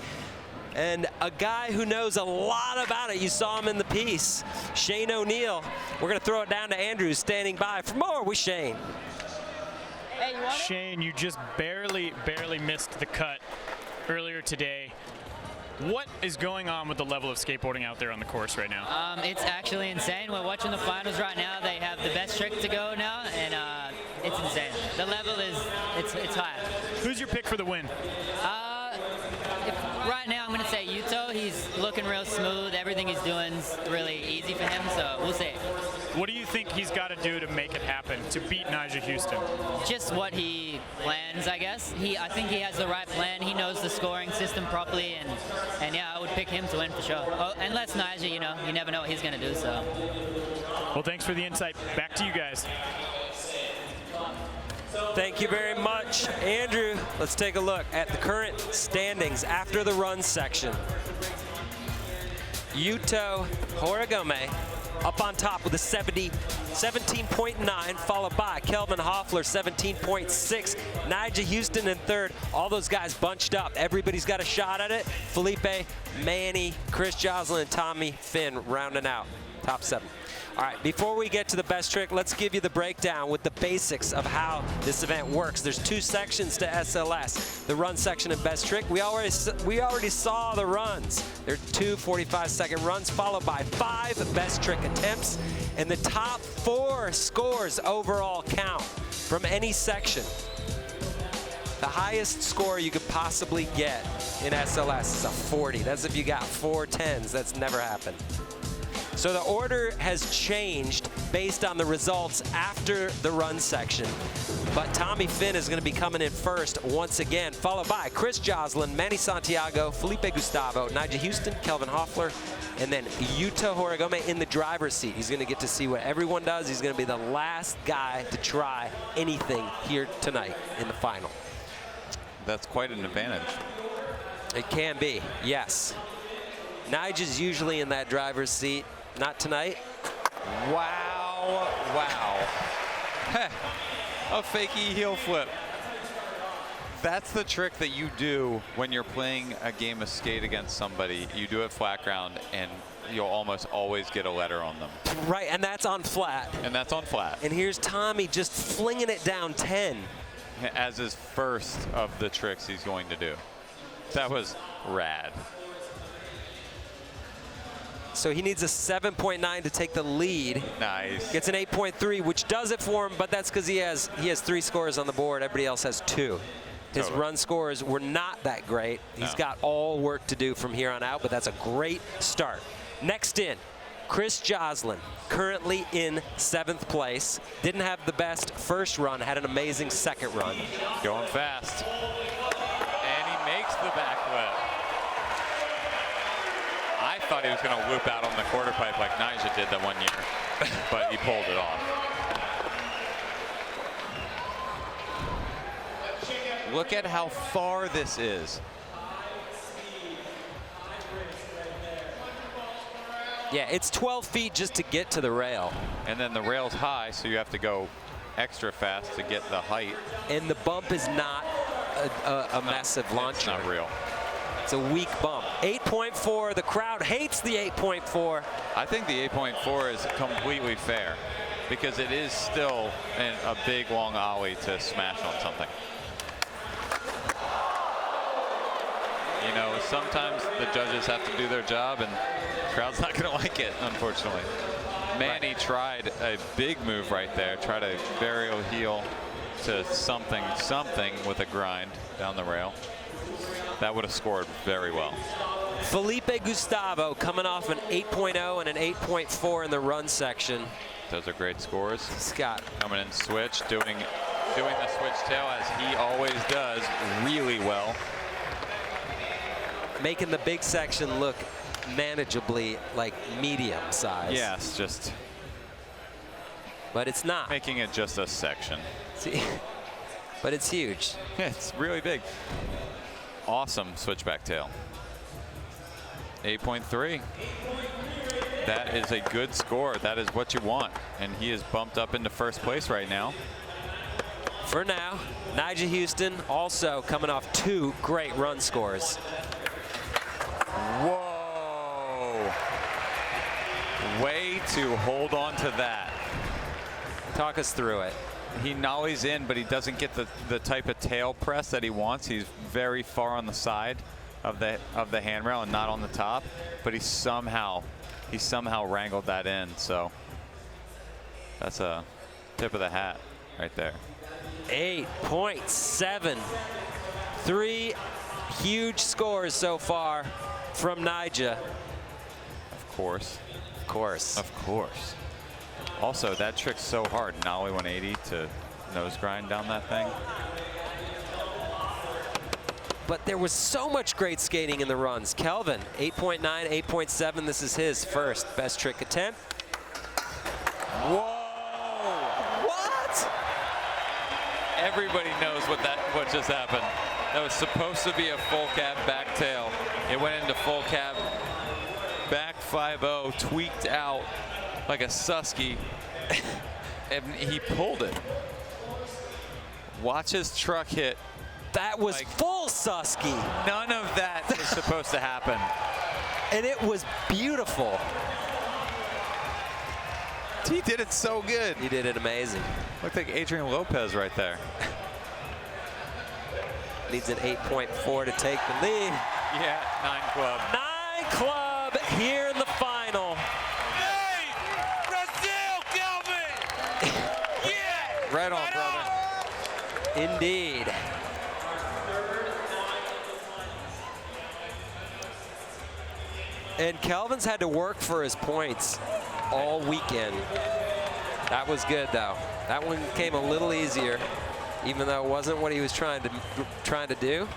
And a guy who knows a lot about it, you saw him in the piece, Shane O'Neill. We're going to throw it down to Andrew, standing by for more with Shane. Hey, you want it? Shane, you just barely missed the cut earlier today. What is going on with the level of skateboarding out there on the course right now? It's actually insane. We're watching the finals right now. They have the best trick to go now, and it's insane. The level is, it's high. Who's your pick for the win? Right now, I'm going to say Yuto. He's looking real smooth. Everything he's doing is really easy for him, so we'll see. What do you think he's got to do to make it happen, to beat Nyjah Huston? Just what he plans, I guess. I think he has the right plan. He knows the scoring system properly, and yeah, I would pick him to win for sure. Oh, unless Nyjah, you never know what he's going to do, so. Well, thanks for the insight. Back to you guys. Thank you very much, Andrew. Let's take a look at the current standings after the run section. Yuto Horigome up on top with a 17.9, followed by Kelvin Hoefler, 17.6. Nyjah Huston in third. All those guys bunched up. Everybody's got a shot at it. Felipe, Manny, Chris Joslin, and Tommy Fynn rounding out top 7. All right, before we get to the best trick, let's give you the breakdown with the basics of how this event works. There's 2 sections to SLS, the run section and best trick. We already saw the runs. There are 2 45-second runs followed by 5 best trick attempts, and the top 4 scores overall count from any section. The highest score you could possibly get in SLS is a 40. That's if you got 4 10s. That's never happened. So the order has changed based on the results after the run section. But Tommy Fynn is going to be coming in first once again, followed by Chris Joslin, Manny Santiago, Felipe Gustavo, Nyjah Huston, Kelvin Hoefler, and then Yuto Horigome in the driver's seat. He's going to get to see what everyone does. He's going to be the last guy to try anything here tonight in the final. That's quite an advantage. It can be, yes. Nyjah's usually in that driver's seat. Not tonight. Wow, wow. Heh, a fakey heel flip. That's the trick that you do when you're playing a game of skate against somebody. You do it flat ground, and you'll almost always get a letter on them. Right, and that's on flat. And that's on flat. And here's Tommy just flinging it down 10. As his first of the tricks he's going to do. That was rad. So he needs a 7.9 to take the lead. Nice. Gets an 8.3, which does it for him, but that's because he has 3 scores on the board. Everybody else has 2. His Totally. run scores were not that great. He's got all work to do from here on out, but that's a great start. Next in, Chris Joslin, currently in 7th place. Didn't have the best first run, had an amazing second run. Going fast. And he makes the back flip. I thought he was going to loop out on the quarter pipe like Nyjah did that one year, but he pulled it off. Look at how far this is. Yeah, it's 12 feet just to get to the rail. And then the rail's high, so you have to go extra fast to get the height. And the bump is not a massive launcher. It's not real. It's a weak bump. 8.4, the crowd hates the 8.4. I think the 8.4 is completely fair because it is still a big long ollie to smash on something. You know, sometimes the judges have to do their job and the crowd's not going to like it, unfortunately. Manny tried a big move right there, tried a varial heel to something with a grind down the rail. That would have scored very well. Felipe Gustavo coming off an 8.0 and an 8.4 in the run section. Those are great scores. Scott coming in switch, doing the switch tail as he always does really well. Making the big section look manageably like medium size. Yes, just. But it's not. Making it just a section. See, but it's huge. Yeah, it's really big. Awesome switchback tail. 8.3. That is a good score. That is what you want. And he is bumped up into first place right now. For now, Nyjah Huston also coming off 2 great run scores. Whoa. Way to hold on to that. Talk us through it. He nollies in, but he doesn't get the type of tail press that he wants. He's very far on the side of the handrail and not on the top, but he somehow wrangled that in. So that's a tip of the hat right there. 8.7. 3 huge scores so far from Nyjah. Of course. Of course. Of course. Also, that trick's so hard. Nollie 180 to nose grind down that thing. But there was so much great skating in the runs. Kelvin, 8.9, 8.7. This is his first best trick attempt. Whoa! What? Everybody knows what just happened. That was supposed to be a full cab back tail. It went into full cab back 5-0, tweaked out like a susky, and he pulled it. Watch his truck hit. That was full susky. None of that was supposed to happen. And it was beautiful. He did it so good. He did it amazing. Looked like Adrian Lopez right there. Needs an 8.4 to take the lead. Yeah, 9 club. 9 club here in the final. Hey, Brazil, Kelvin! Yeah! Right on, brother. Indeed. And Kelvin's had to work for his points all weekend. That was good, though. That one came a little easier, even though it wasn't what he was trying to do.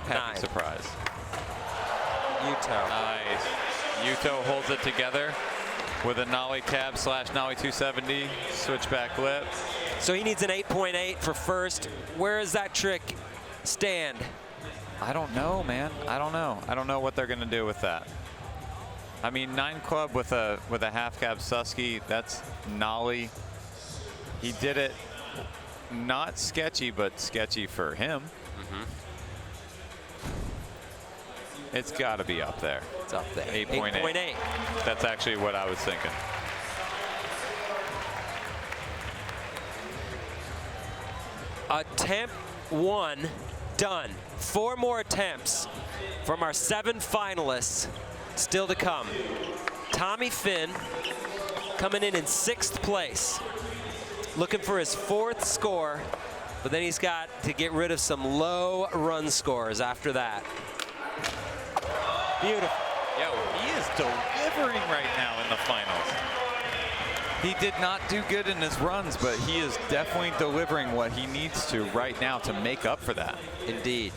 Happy surprise. Yuto. Nice. Yuto holds it together with a nollie cab / nollie 270 switchback lip. So he needs an 8.8 for first. Where does that trick stand? I don't know, man. I don't know. I don't know what they're going to do with that. I mean, 9 club with a half cab Susky, that's nollie. He did it not sketchy, but sketchy for him. It's got to be up there. It's up there. 8.8. That's actually what I was thinking. Attempt 1 done. 4 more attempts from our 7 finalists still to come. Tommy Fynn coming in 6th place, looking for his 4th score, but then he's got to get rid of some low run scores after that. Beautiful. Yo, he is delivering right now in the finals. He did not do good in his runs, but he is definitely delivering what he needs to right now to make up for that. Indeed.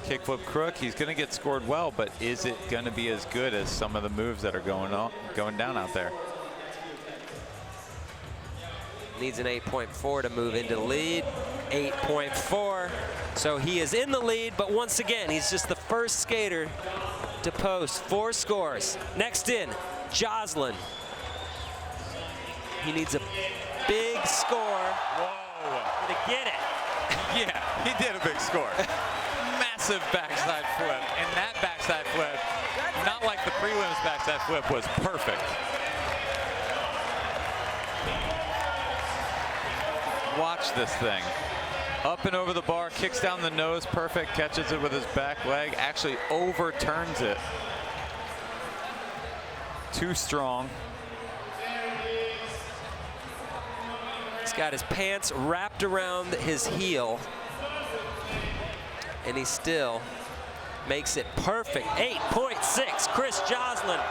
Kickflip crook, he's going to get scored well, but is it going to be as good as some of the moves that are going down out there? Needs an 8.4 to move into the lead. 8.4. So he is in the lead, but once again, he's just the first skater to post 4 scores. Next in, Joslin. He needs a big score. Whoa. To get it. Yeah, he did a big score. Massive backside flip, and that backside flip, not like the prelims backside flip, was perfect. Watch this thing. Up and over the bar, kicks down the nose, perfect, catches it with his back leg, actually overturns it. Too strong. He's got his pants wrapped around his heel, and he still makes it perfect. 8.6, Chris Joslin. And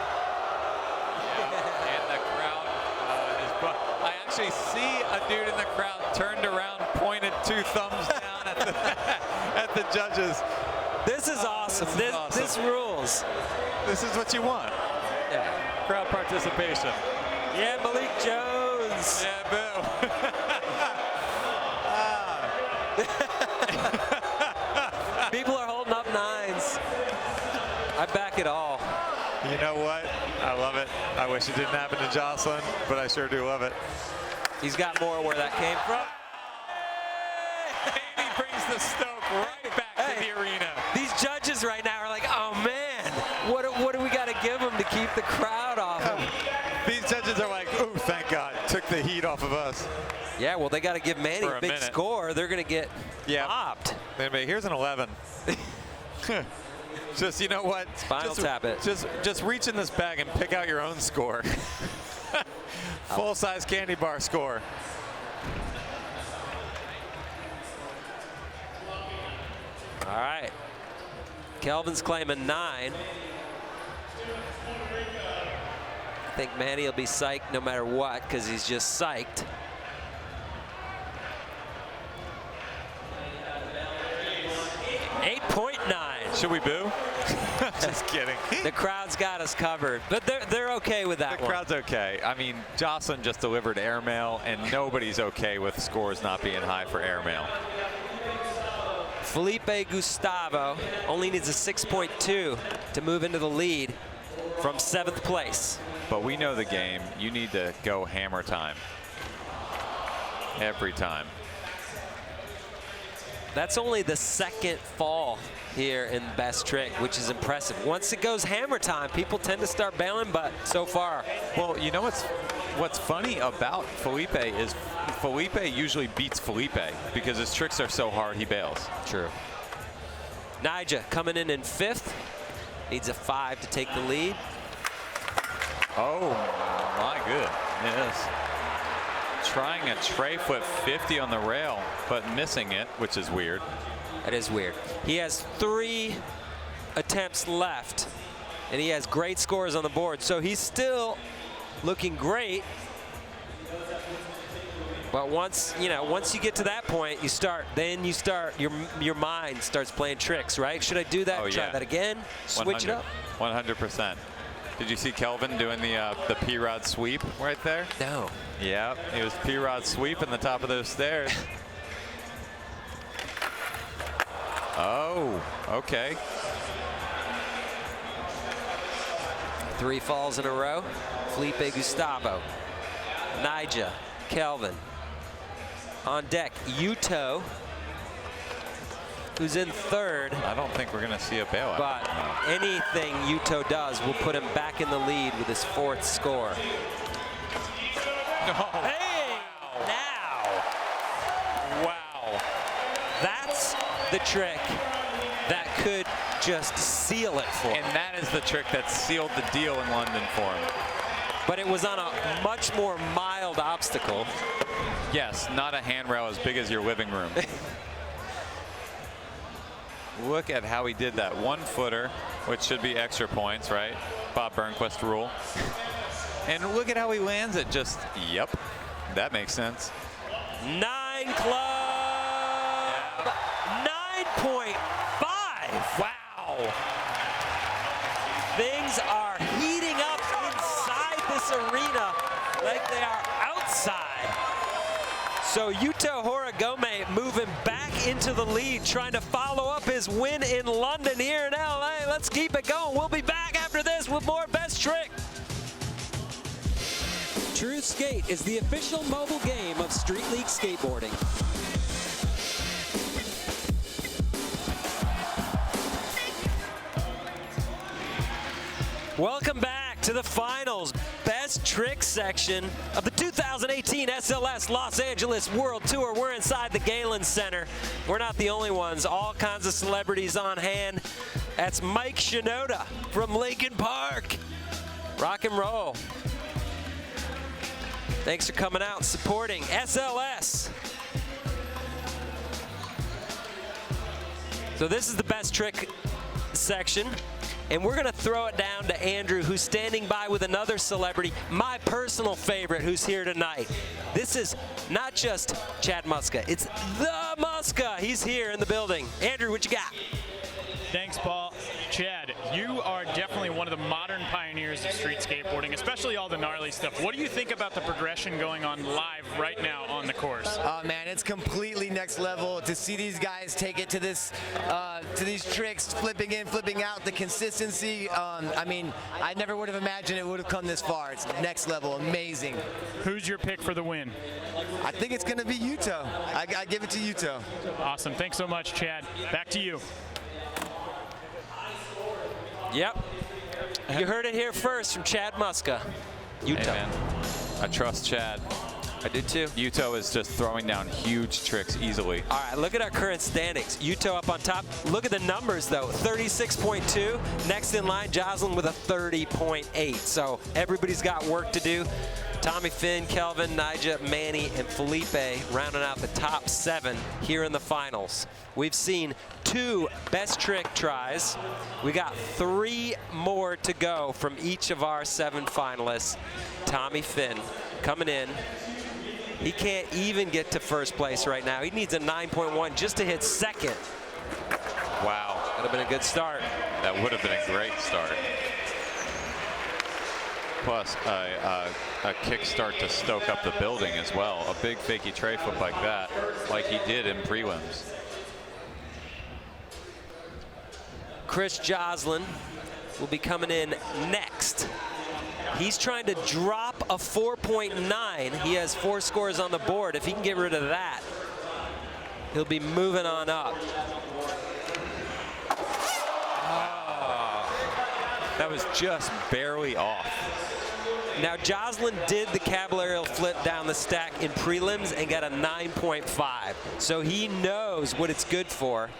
the crowd I actually see a dude in the crowd turned around, pointed 2 thumbs down at the judges. This is awesome. This rules. This is what you want. Yeah. Crowd participation. Yeah, Malik Jones. Yeah, boo. People are holding up 9s. I back it all. You know what? I love it. I wish it didn't happen to Joslin, but I sure do love it. He's got more where that came from. And he brings the Stoke right back to the arena. These judges right now are like, oh man, what do we got to give them to keep the crowd off him? These judges are like, ooh, thank God, took the heat off of us. Yeah, well, they got to give Manny a big minute. score. They're going to get popped. Anyway, here's an 11. Just, you know what? Spinal tap it. Just reach in this bag and pick out your own score. Full-size candy bar score. All right. Kelvin's claiming 9. I think Manny will be psyched no matter what, because he's just psyched. Should we boo? Just kidding. The crowd's got us covered, but they're okay with that The one. crowd's okay. I mean, Joslin just delivered airmail, and nobody's okay with scores not being high for airmail. Felipe Gustavo only needs a 6.2 to move into the lead from 7th place. But we know the game. You need to go hammer time. Every time. That's only the 2nd fall here in best trick, which is impressive. Once it goes hammer time, people tend to start bailing, but so far. Well, you know what's funny about Felipe is Felipe usually beats Felipe because his tricks are so hard he bails. True. Nyjah coming in 5th. Needs a 5 to take the lead. Oh my goodness. Trying a tray flip 50 on the rail, but missing it, which is weird. That is weird. He has 3 attempts left, and he has great scores on the board. So he's still looking great. But once you get to that point, your mind starts playing tricks, right? Should I do that? Oh, Try yeah. that again? Switch it up? 100%. Did you see Kelvin doing the P-Rod sweep right there? No. Yeah, he was P-Rod sweeping the top of those stairs. Oh, okay. 3 falls in a row. Felipe, Gustavo, Nyjah, Kelvin. On deck, Yuto, who's in 3rd. I don't think we're going to see a bailout. But anything Yuto does will put him back in the lead with his 4th score. Oh, hey, now. wow. That's the trick that could just seal it for him. And that is the trick that sealed the deal in London for him. But it was on a much more mild obstacle. Yes, not a handrail as big as your living room. Look at how he did that 1-footer, which should be extra points, right? Bob Burnquist rule. And look at how he lands it. Just, yep, that makes sense. 9 club, 9.5. Wow. Things are heating up inside this arena like they are outside. So Yuto Horigome moving back into the lead, trying to follow up his win in London here in LA. Let's keep it going. We'll be back after this with more Best Trick. True Skate is the official mobile game of Street League Skateboarding. Welcome back to the finals, Best Trick section of the 2018 SLS Los Angeles World Tour. We're inside the Galen Center. We're not the only ones. All kinds of celebrities on hand. That's Mike Shinoda from Lincoln Park. Rock and roll. Thanks for coming out and supporting SLS. So this is the Best Trick section. And we're going to throw it down to Andrew, who's standing by with another celebrity, my personal favorite, who's here tonight. This is not just Chad Muska, it's the Muska. He's here in the building. Andrew, what you got? Thanks, Paul. Chad, you are definitely one of the modern pioneers of street skateboarding, especially all the gnarly stuff. What do you think about the progression going on live right now on the course? Oh man, it's completely next level to see these guys take it to this, to these tricks, flipping in, flipping out, the consistency. I mean, I never would have imagined it would have come this far. It's next level, amazing. Who's your pick for the win? I think it's going to be Yuto. I give it to Yuto. Awesome. Thanks so much, Chad. Back to you. Yep. You heard it here first from Chad Muska. Yuto. Hey man, I trust Chad. I do too. Yuto is just throwing down huge tricks easily. All right, look at our current standings. Yuto up on top. Look at the numbers though, 36.2. Next in line, Joslin with a 30.8. So everybody's got work to do. Tommy, Fynn, Kelvin, Nyjah, Manny, and Felipe rounding out the top 7 here in the finals. We've seen 2 best trick tries. We got 3 more to go from each of our 7 finalists. Tommy Fynn coming in. He can't even get to first place right now. He needs a 9.1 just to hit second. Wow. That would have been a good start. That would have been a great start. Plus a kickstart to stoke up the building as well. A big fakie tray flip like that, like he did in prelims. Chris Joslin will be coming in next. He's trying to drop a 4.9. He has 4 scores on the board. If he can get rid of that, he'll be moving on up. That was just barely off. Now, Joslin did the Caballero flip down the stack in prelims and got a 9.5. So he knows what it's good for.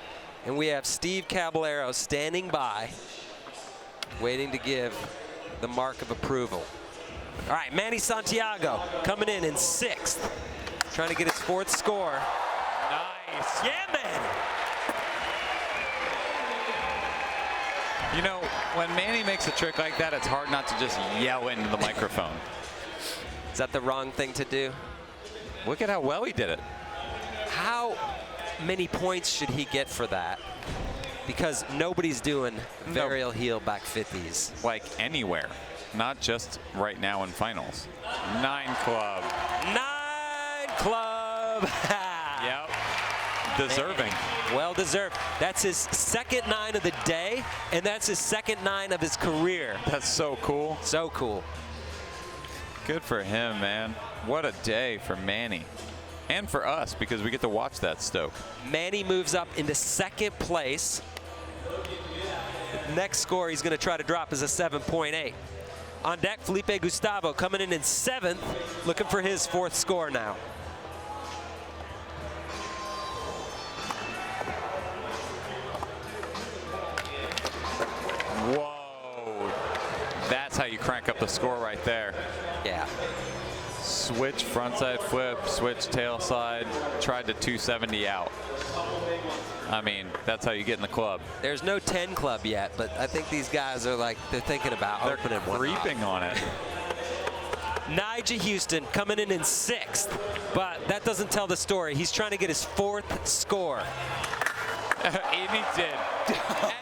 And we have Steve Caballero standing by, waiting to give the mark of approval. All right, Manny Santiago coming in 6th, trying to get his 4th score. Nice. Yeah, man. You know, when Manny makes a trick like that, it's hard not to just yell into the microphone. Is that the wrong thing to do? Look at how well he did it. How many points should he get for that? Because nobody's doing varial heel back 50s. Like anywhere, not just right now in finals. 9 club. 9 club. Yep. Deserving. Well deserved. That's his 2nd 9 of the day, and that's his 2nd 9 of his career. That's so cool. So cool. Good for him, man. What a day for Manny. And for us, because we get to watch that stoke. Manny moves up into 2nd place. Next score he's going to try to drop is a 7.8. On deck, Felipe Gustavo coming in 7th, looking for his 4th score now. Whoa. That's how you crank up the score right there. Yeah. Switch frontside flip, switch tail side, tried to 270 out. I mean, that's how you get in the club. There's no 10 club yet, but I think these guys are like, they're thinking about opening one. They're creeping on it. Nyjah Huston coming in 6th, but that doesn't tell the story. He's trying to get his 4th score. And he did.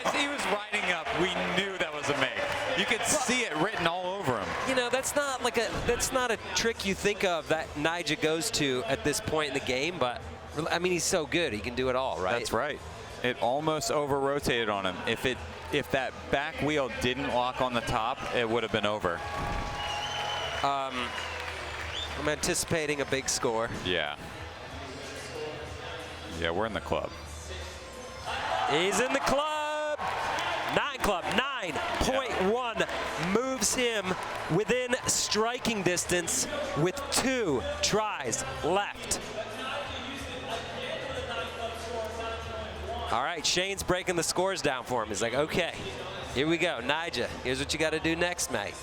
As he was riding up, we knew that was a make. You could see it written all over him. You know, that's not a trick you think of that Nyjah goes to at this point in the game, but I mean, he's so good, he can do it all, right? That's right. It almost over-rotated on him. If that back wheel didn't lock on the top, it would have been over. I'm anticipating a big score. Yeah. Yeah, we're in the club. He's in the club. 9 club, 9.1 moves him within striking distance with 2 tries left. All right, Shane's breaking the scores down for him. He's like, okay, here we go. Nyjah, here's what you got to do next, mate.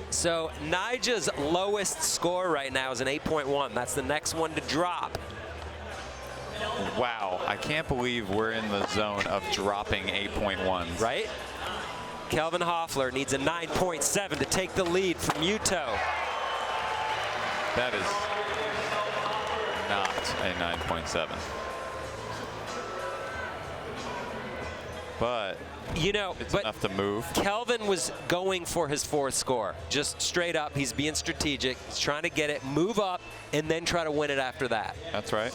So Nyjah's lowest score right now is an 8.1. That's the next one to drop. Wow, I can't believe we're in the zone of dropping 8.1s. Right? Kelvin Hoefler needs a 9.7 to take the lead from Yuto. That is not a 9.7. But you know, it's enough to move. Kelvin was going for his 4th score. Just straight up, he's being strategic. He's trying to get it, move up, and then try to win it after that. That's right.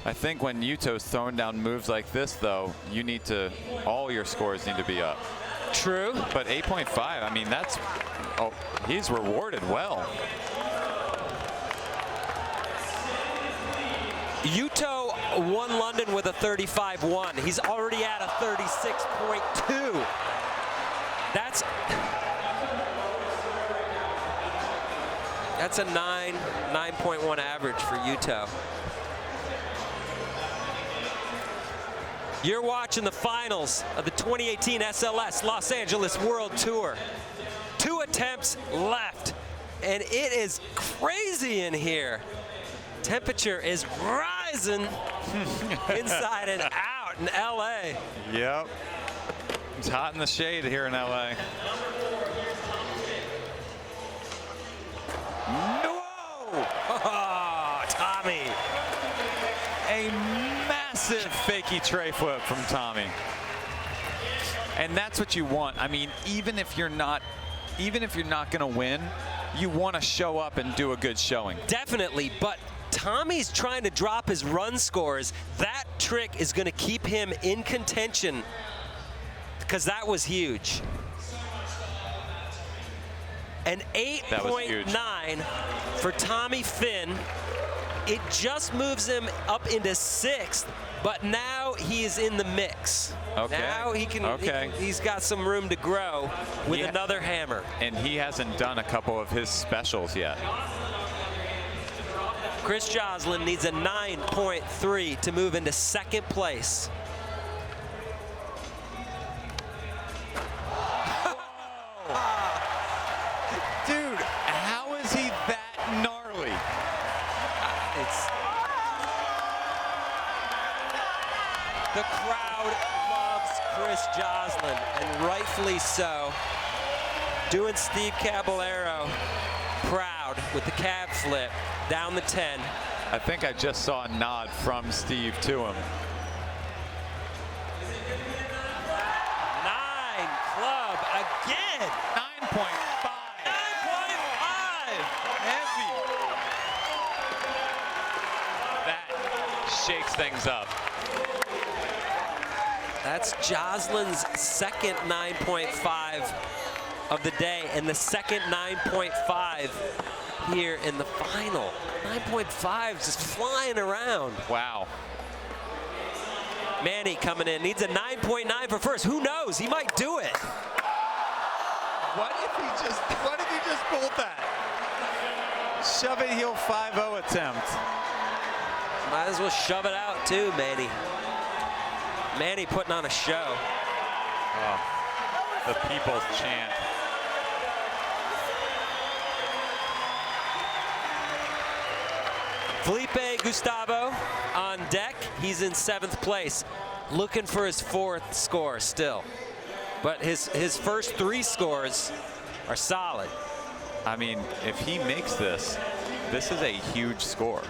I think when Yuto's throwing down moves like this, though, you need to, all your scores need to be up. True. But 8.5, I mean, that's, oh, he's rewarded well. Yuto won London with a 35-1. He's already at a 36.2. That's a 9.1 average for Yuto. You're watching the finals of the 2018 SLS Los Angeles World Tour. 2 attempts left, and it is crazy in here. Temperature is rising inside and out in LA. Yep. It's hot in the shade here in LA. Whoa! Oh, Tommy. A massive fakey tray flip from Tommy. And that's what you want. I mean, even if you're not going to win, you want to show up and do a good showing. Definitely, but Tommy's trying to drop his run scores. That trick is going to keep him in contention because that was huge. An 8.9 for Tommy Fynn. It just moves him up into 6th, but now now he is in the mix. Okay. Now he can. Okay. He's got some room to grow with Yeah. another hammer. And he hasn't done a couple of his specials yet. Chris Joslin needs a 9.3 to move into second place. Dude, how is he that gnarly? The crowd loves Chris Joslin, and rightfully so. Doing Steve Caballero proud with the cab flip down the 10. I think I just saw a nod from Steve to him. 9 club again. 9.5. 9.5. Heavy. That shakes things up. That's Joslin's second 9.5 of the day, and the second 9.5 here in the final. 9.5 just flying around. Wow. Manny coming in, needs a 9.9 for first. Who knows? He might do it. What if he just pulled that? Shove it heel 5-0 attempt. Might as well shove it out too, Manny. Manny putting on a show. Oh, the people's chant. Felipe Gustavo on deck. He's in 7th place, looking for his 4th score still. But his first 3 scores are solid. I mean, if he makes this, this is a huge score.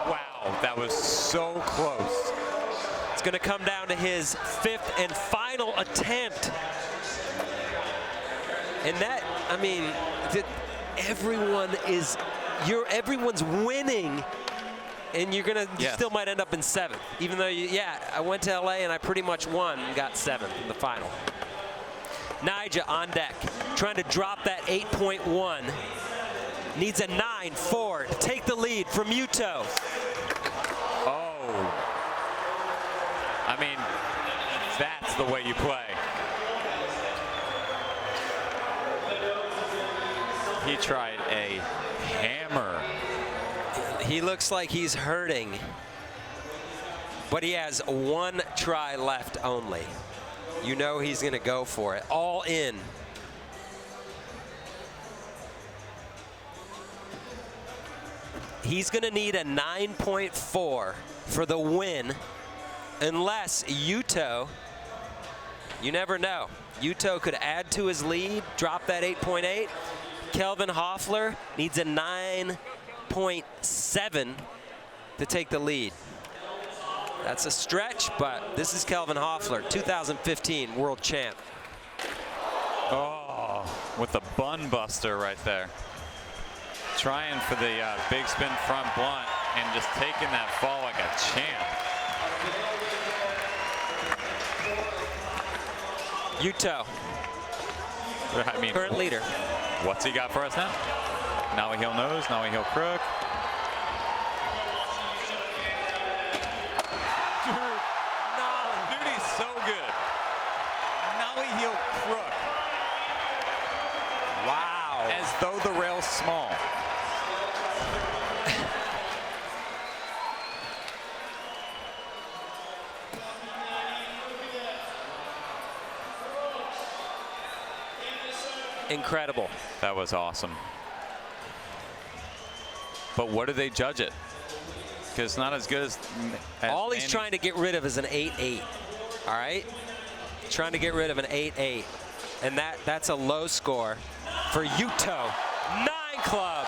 Wow, that was so close. It's going to come down to his 5th and final attempt. And that, I mean, everyone's winning, and you still might end up in 7th. Even though, I went to LA and I pretty much won and got 7th in the final. Nyjah on deck, trying to drop that 8.1. Needs a 9.4 to take the lead from Yuto. Oh. I mean, that's the way you play. He tried a hammer. He looks like he's hurting, but he has 1 try left only. You know he's going to go for it, all in. He's going to need a 9.4 for the win, unless Yuto, you never know. Yuto could add to his lead, drop that 8.8. Kelvin Hoefler needs a 9.7 to take the lead. That's a stretch, but this is Kelvin Hoefler, 2015 world champ. Oh, with the bun buster right there. Trying for the big spin front blunt and just taking that fall like a champ. Yuto, I mean, current leader. What's he got for us now? Now a heel nose, now a heel crook. Dude, he's so good. Now a heel crook. Wow. As though the rail's small. Incredible. That was awesome. But what do they judge it? Because it's not as good as All he's Manny's. trying to get rid of is an 8.8. All right? Trying to get rid of an 8.8. And that's a low score for Yuto. 9 club.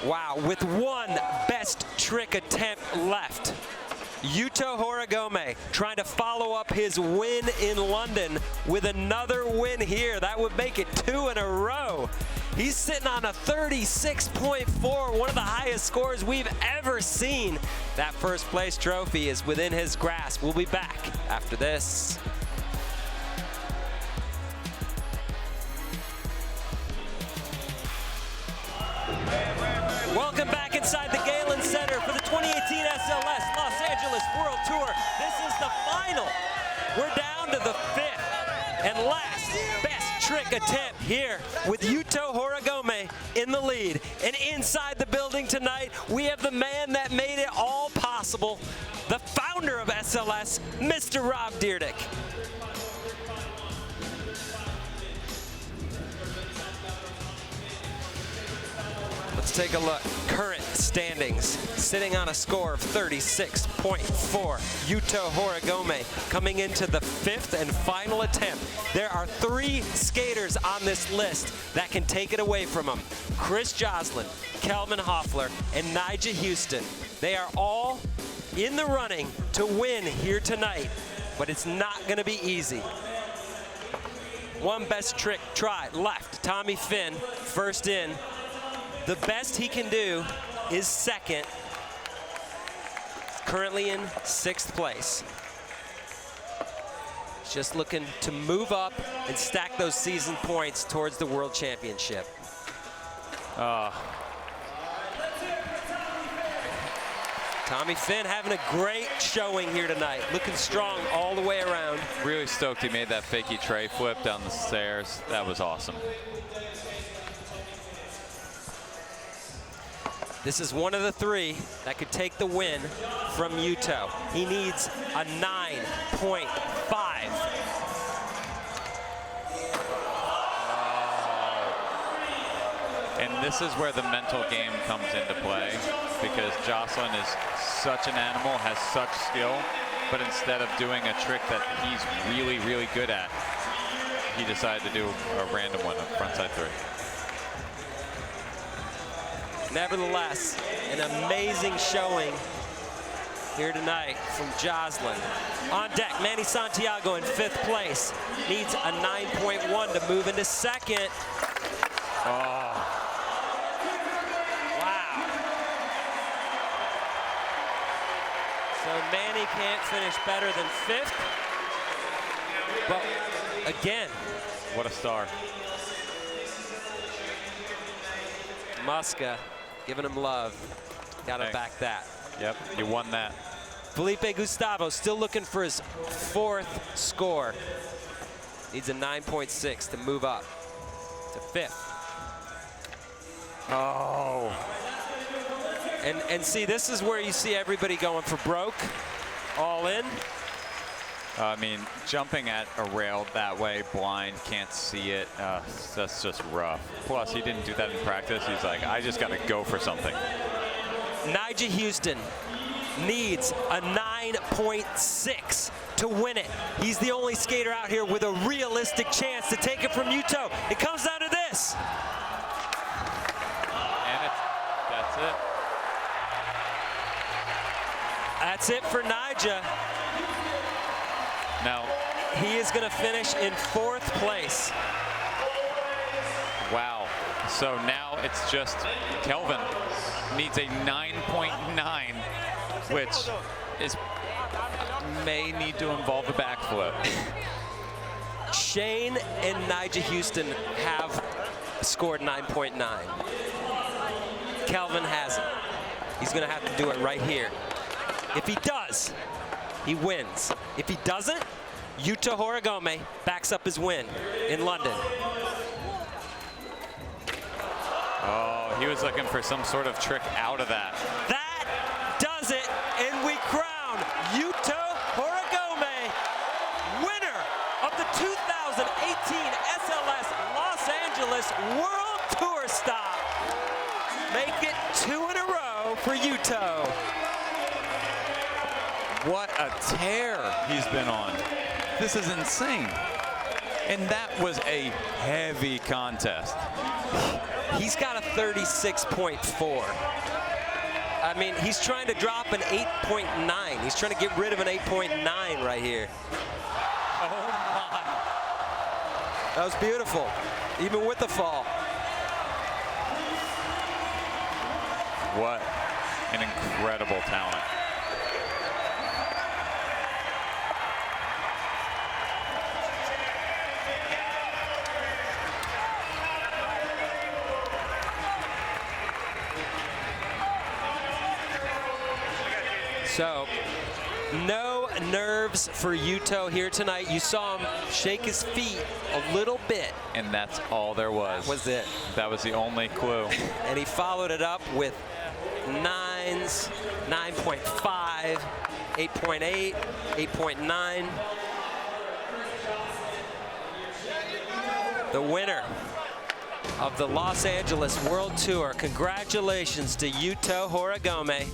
Wow, with 1 best trick attempt left. Yuto Horigome trying to follow up his win in London with another win here. That would make it 2 in a row. He's sitting on a 36.4, one of the highest scores we've ever seen. That first place trophy is within his grasp. We'll be back after this. Welcome back inside the Galen Center for the 2018 SLS Los Angeles World Tour. This is the final. We're down to the 5th and last best trick attempt here with Yuto Horigome in the lead. And inside the building tonight, we have the man that made it all possible, the founder of SLS, Mr. Rob Dyrdek. Let's take a look. Current standings, sitting on a score of 36.4. Yuto Horigome coming into the 5th and final attempt. There are 3 skaters on this list that can take it away from him. Chris Joslin, Kelvin Hoefler, and Nyjah Huston. They are all in the running to win here tonight, but it's not going to be easy. One best trick try left. Tommy Fynn, first in. The best he can do is second. Currently in 6th place. Just looking to move up and stack those season points towards the World Championship. Tommy Fynn having a great showing here tonight. Looking strong all the way around. Really stoked he made that fakie tray flip down the stairs. That was awesome. This is one of the 3 that could take the win from Yuto. He needs a 9.5. And this is where the mental game comes into play, because Joslin is such an animal, has such skill, but instead of doing a trick that he's really, really good at, he decided to do a random one, a frontside 3. Nevertheless, an amazing showing here tonight from Joslin. On deck, Manny Santiago in 5th place. Needs a 9.1 to move into 2nd. Oh. Wow. So Manny can't finish better than 5th. But again, What a star. Muska giving him love. Gotta back that. Yep, you won that. Felipe Gustavo still looking for his 4th score. Needs a 9.6 to move up to 5th. Oh. And see, this is where you see everybody going for broke, all in. I mean, jumping at a rail that way, blind, can't see it, that's just rough. Plus, he didn't do that in practice. He's like, I just got to go for something. Nyjah Huston needs a 9.6 to win it. He's the only skater out here with a realistic chance to take it from Yuto. It comes down to this. And that's it. That's it for Nyjah. Now, he is going to finish in 4th place. Wow. So now it's just Kelvin needs a 9.9, which may need to involve a backflip. Shane and Nyjah Huston have scored 9.9. Kelvin hasn't. He's going to have to do it right here. If he does, he wins. If he doesn't, Yuto Horigome backs up his win in London. Oh, he was looking for some sort of trick out of that. That does it, and we crown Yuto Horigome winner of the 2018 SLS Los Angeles World Tour stop. Make it 2 in a row for Yuto. What a tear he's been on. This is insane. And that was a heavy contest. He's got a 36.4. I mean, he's trying to drop an 8.9. He's trying to get rid of an 8.9 right here. Oh my. That was beautiful, even with the fall. What an incredible talent. So, no nerves for Yuto here tonight. You saw him shake his feet a little bit. And that's all there was. Was it? That was the only clue. And he followed it up with 9s, 9.5, 8.8, 8.9. The winner of the Los Angeles World Tour. Congratulations to Yuto Horigome.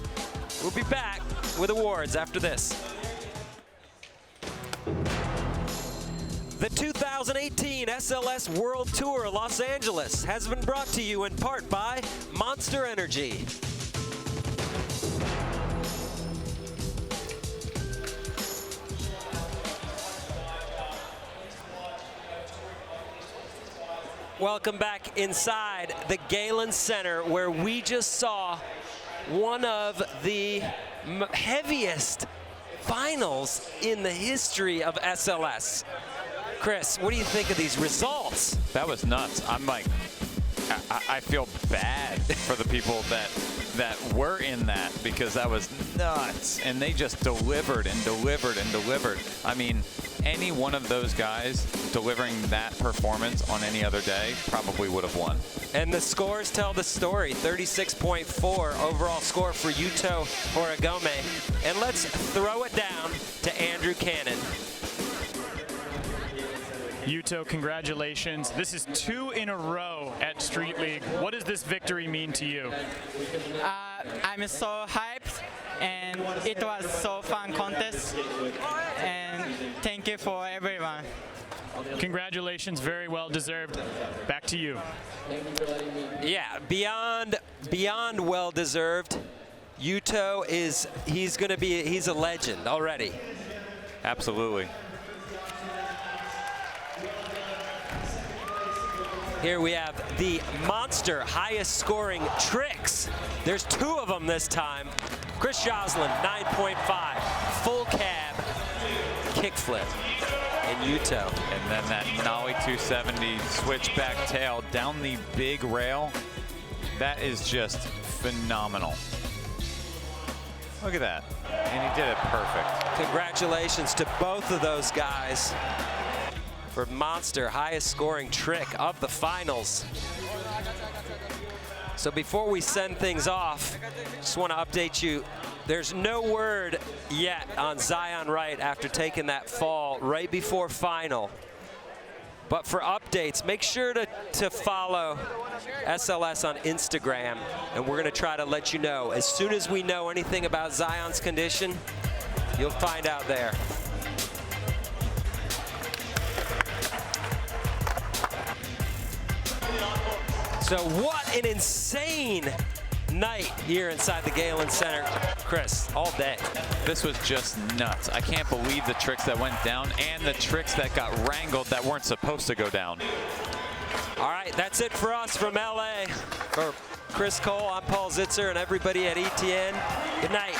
We'll be back with awards after this. The 2018 SLS World Tour Los Angeles has been brought to you in part by Monster Energy. Welcome back inside the Galen Center, where we just saw one of the heaviest finals in the history of SLS. Chris, what do you think of these results? That was nuts. I'm like, I feel bad for the people that were in that, because that was nuts. And they just delivered and delivered and delivered. I mean, any one of those guys delivering that performance on any other day probably would have won. And the scores tell the story. 36.4 overall score for Yuto Horigome. And let's throw it down to Andrew Cannon. Yuto, congratulations. This is 2 in a row at Street League. What does this victory mean to you? I'm so hyped, and it was so fun contest. And thank you for everyone. Congratulations, very well deserved. Back to you. Yeah, beyond well deserved. Yuto he's a legend already. Absolutely. Here we have the monster highest scoring tricks. There's 2 of them this time. Chris Joslin, 9.5, full cab, kickflip, and Yuto. And then that Nollie 270 switchback tail down the big rail. That is just phenomenal. Look at that. And he did it perfect. Congratulations to both of those guys for monster highest scoring trick of the finals. So before we send things off, just want to update you. There's no word yet on Zion Wright after taking that fall right before final. But for updates, make sure to follow SLS on Instagram, and we're going to try to let you know. As soon as we know anything about Zion's condition, you'll find out there. So what an insane night here inside the Galen Center. Chris, all day. This was just nuts. I can't believe the tricks that went down and the tricks that got wrangled that weren't supposed to go down. All right, that's it for us from LA. For Chris Cole, I'm Paul Zitzer, and everybody at ETN. Good night.